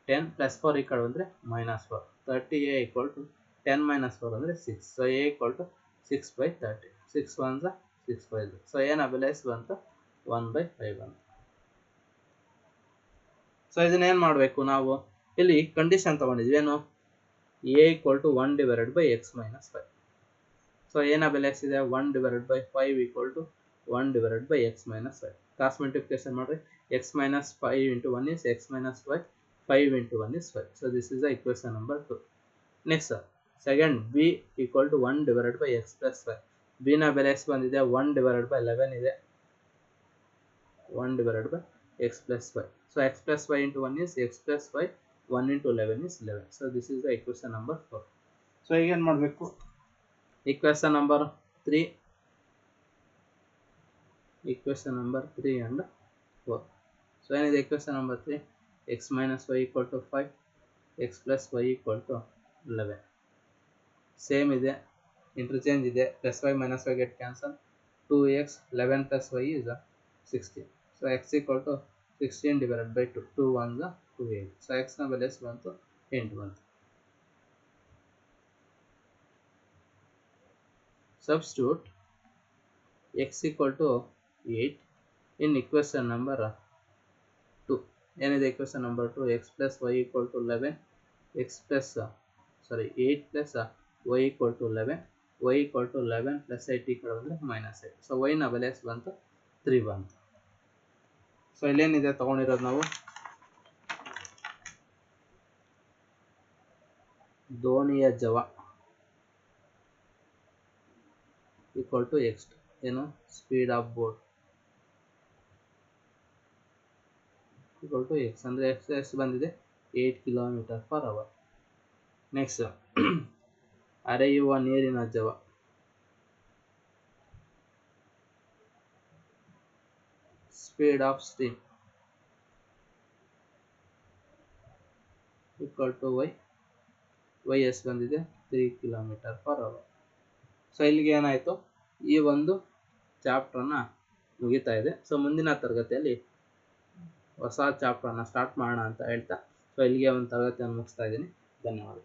10 plus 4 ಈ ಕಡೆ ಬಂದರೆ minus 4. 30a equal to 10 minus 4 ಅಂದರೆ 6. So a equal to 6/30. 6 1s 6 5. So ಏನ ಬೆಲೆ ಎಷ್ಟು ಬಂತು 1/5 ಬಂತು. ಸೊ ಇದನ್ನೇನು ಮಾಡಬೇಕು ನಾವು ಇಲ್ಲಿ ಕಂಡೀಷನ್ ತಗೊಂಡಿದ್ವಿ ಏನು a equal to 1 divided by x minus 5. So ಏನ ಬೆಲೆ ಎಷ್ಟಿದೆ 1 divided by 5 equal to 1 divided by x minus 5. Cross multiplication ಮಾಡಿರಿ. x minus 5 into 1 is x minus 5. 5 into 1 is 5. So this is the equation number 2. Next second b equal to 1 divided by x plus 5. b na ಬೆಲೆ ಎಷ್ಟು ಬಂದಿದೆ 1 divided by 11 ಇದೆ. 1 divided by x plus 5. So x plus 5 into 1 is x plus 5. 1 into 11 is 11. So this is the equation number 4. So ಈಗ ಏನು ಮಾಡಬೇಕು equation number 3 and 4. So ಏನಿದೆ equation number 3 x minus y equal to 5, x plus y equal to 11. Same ಇದೆ, interchange ಇದೆ. Plus 5 minus 5 get cancel. 2x 11 plus y is 16. So x equal to 16 divided by 2. 2 1s 2 8. So x ನ ಬೆಲೆ ಎಷ್ಟು ಬಂತು 8 ಬಂತು. Substitute x equal to 8 in equation number 2. ಏನಿದೆ equation number 2 x plus y equal to 11. 8 plus y equal to 11. y equal to 11 plus 8 ಈ ಕಡೆ ಬಂದರೆ minus 8. So y ನ ಬೆಲೆ ಎಷ್ಟು ಬಂತು 3 ಬಂತು. ಸೊ ಇಲ್ಲೇನಿದೆ ತಗೊಂಡಿರೋದು ನಾವು ದೋಣಿಯ ಜವ ಈಕ್ವಲ್ ಟು ಎಕ್ಸ್ ಏನು speed of boat equal to x ಅಂದರೆ ಎಕ್ಸ್ ಎಷ್ಟು ಬಂದಿದೆ 8 km/h. ನೆಕ್ಸ್ಟ್ ಹರಿಯುವ ನೀರಿನ ಜವ speed of stream equal to y ಎಷ್ಟು ಬಂದಿದೆ 3 km/h. ಸೊ ಇಲ್ಲಿಗೆ ಏನಾಯಿತು ಈ ಒಂದು ಚಾಪ್ಟರ್ನ ಮುಗಿತಾ ಇದೆ. ಸೊ ಮುಂದಿನ ತರಗತಿಯಲ್ಲಿ ಹೊಸ ಚಾಪ್ಟರ್ನ ಸ್ಟಾರ್ಟ್ ಮಾಡೋಣ ಅಂತ ಹೇಳ್ತಾ ಸೊ ಇಲ್ಲಿಗೆ ಒಂದು ತರಗತಿಯನ್ನು ಮುಗಿಸ್ತಾ ಇದ್ದೀನಿ. ಧನ್ಯವಾದ.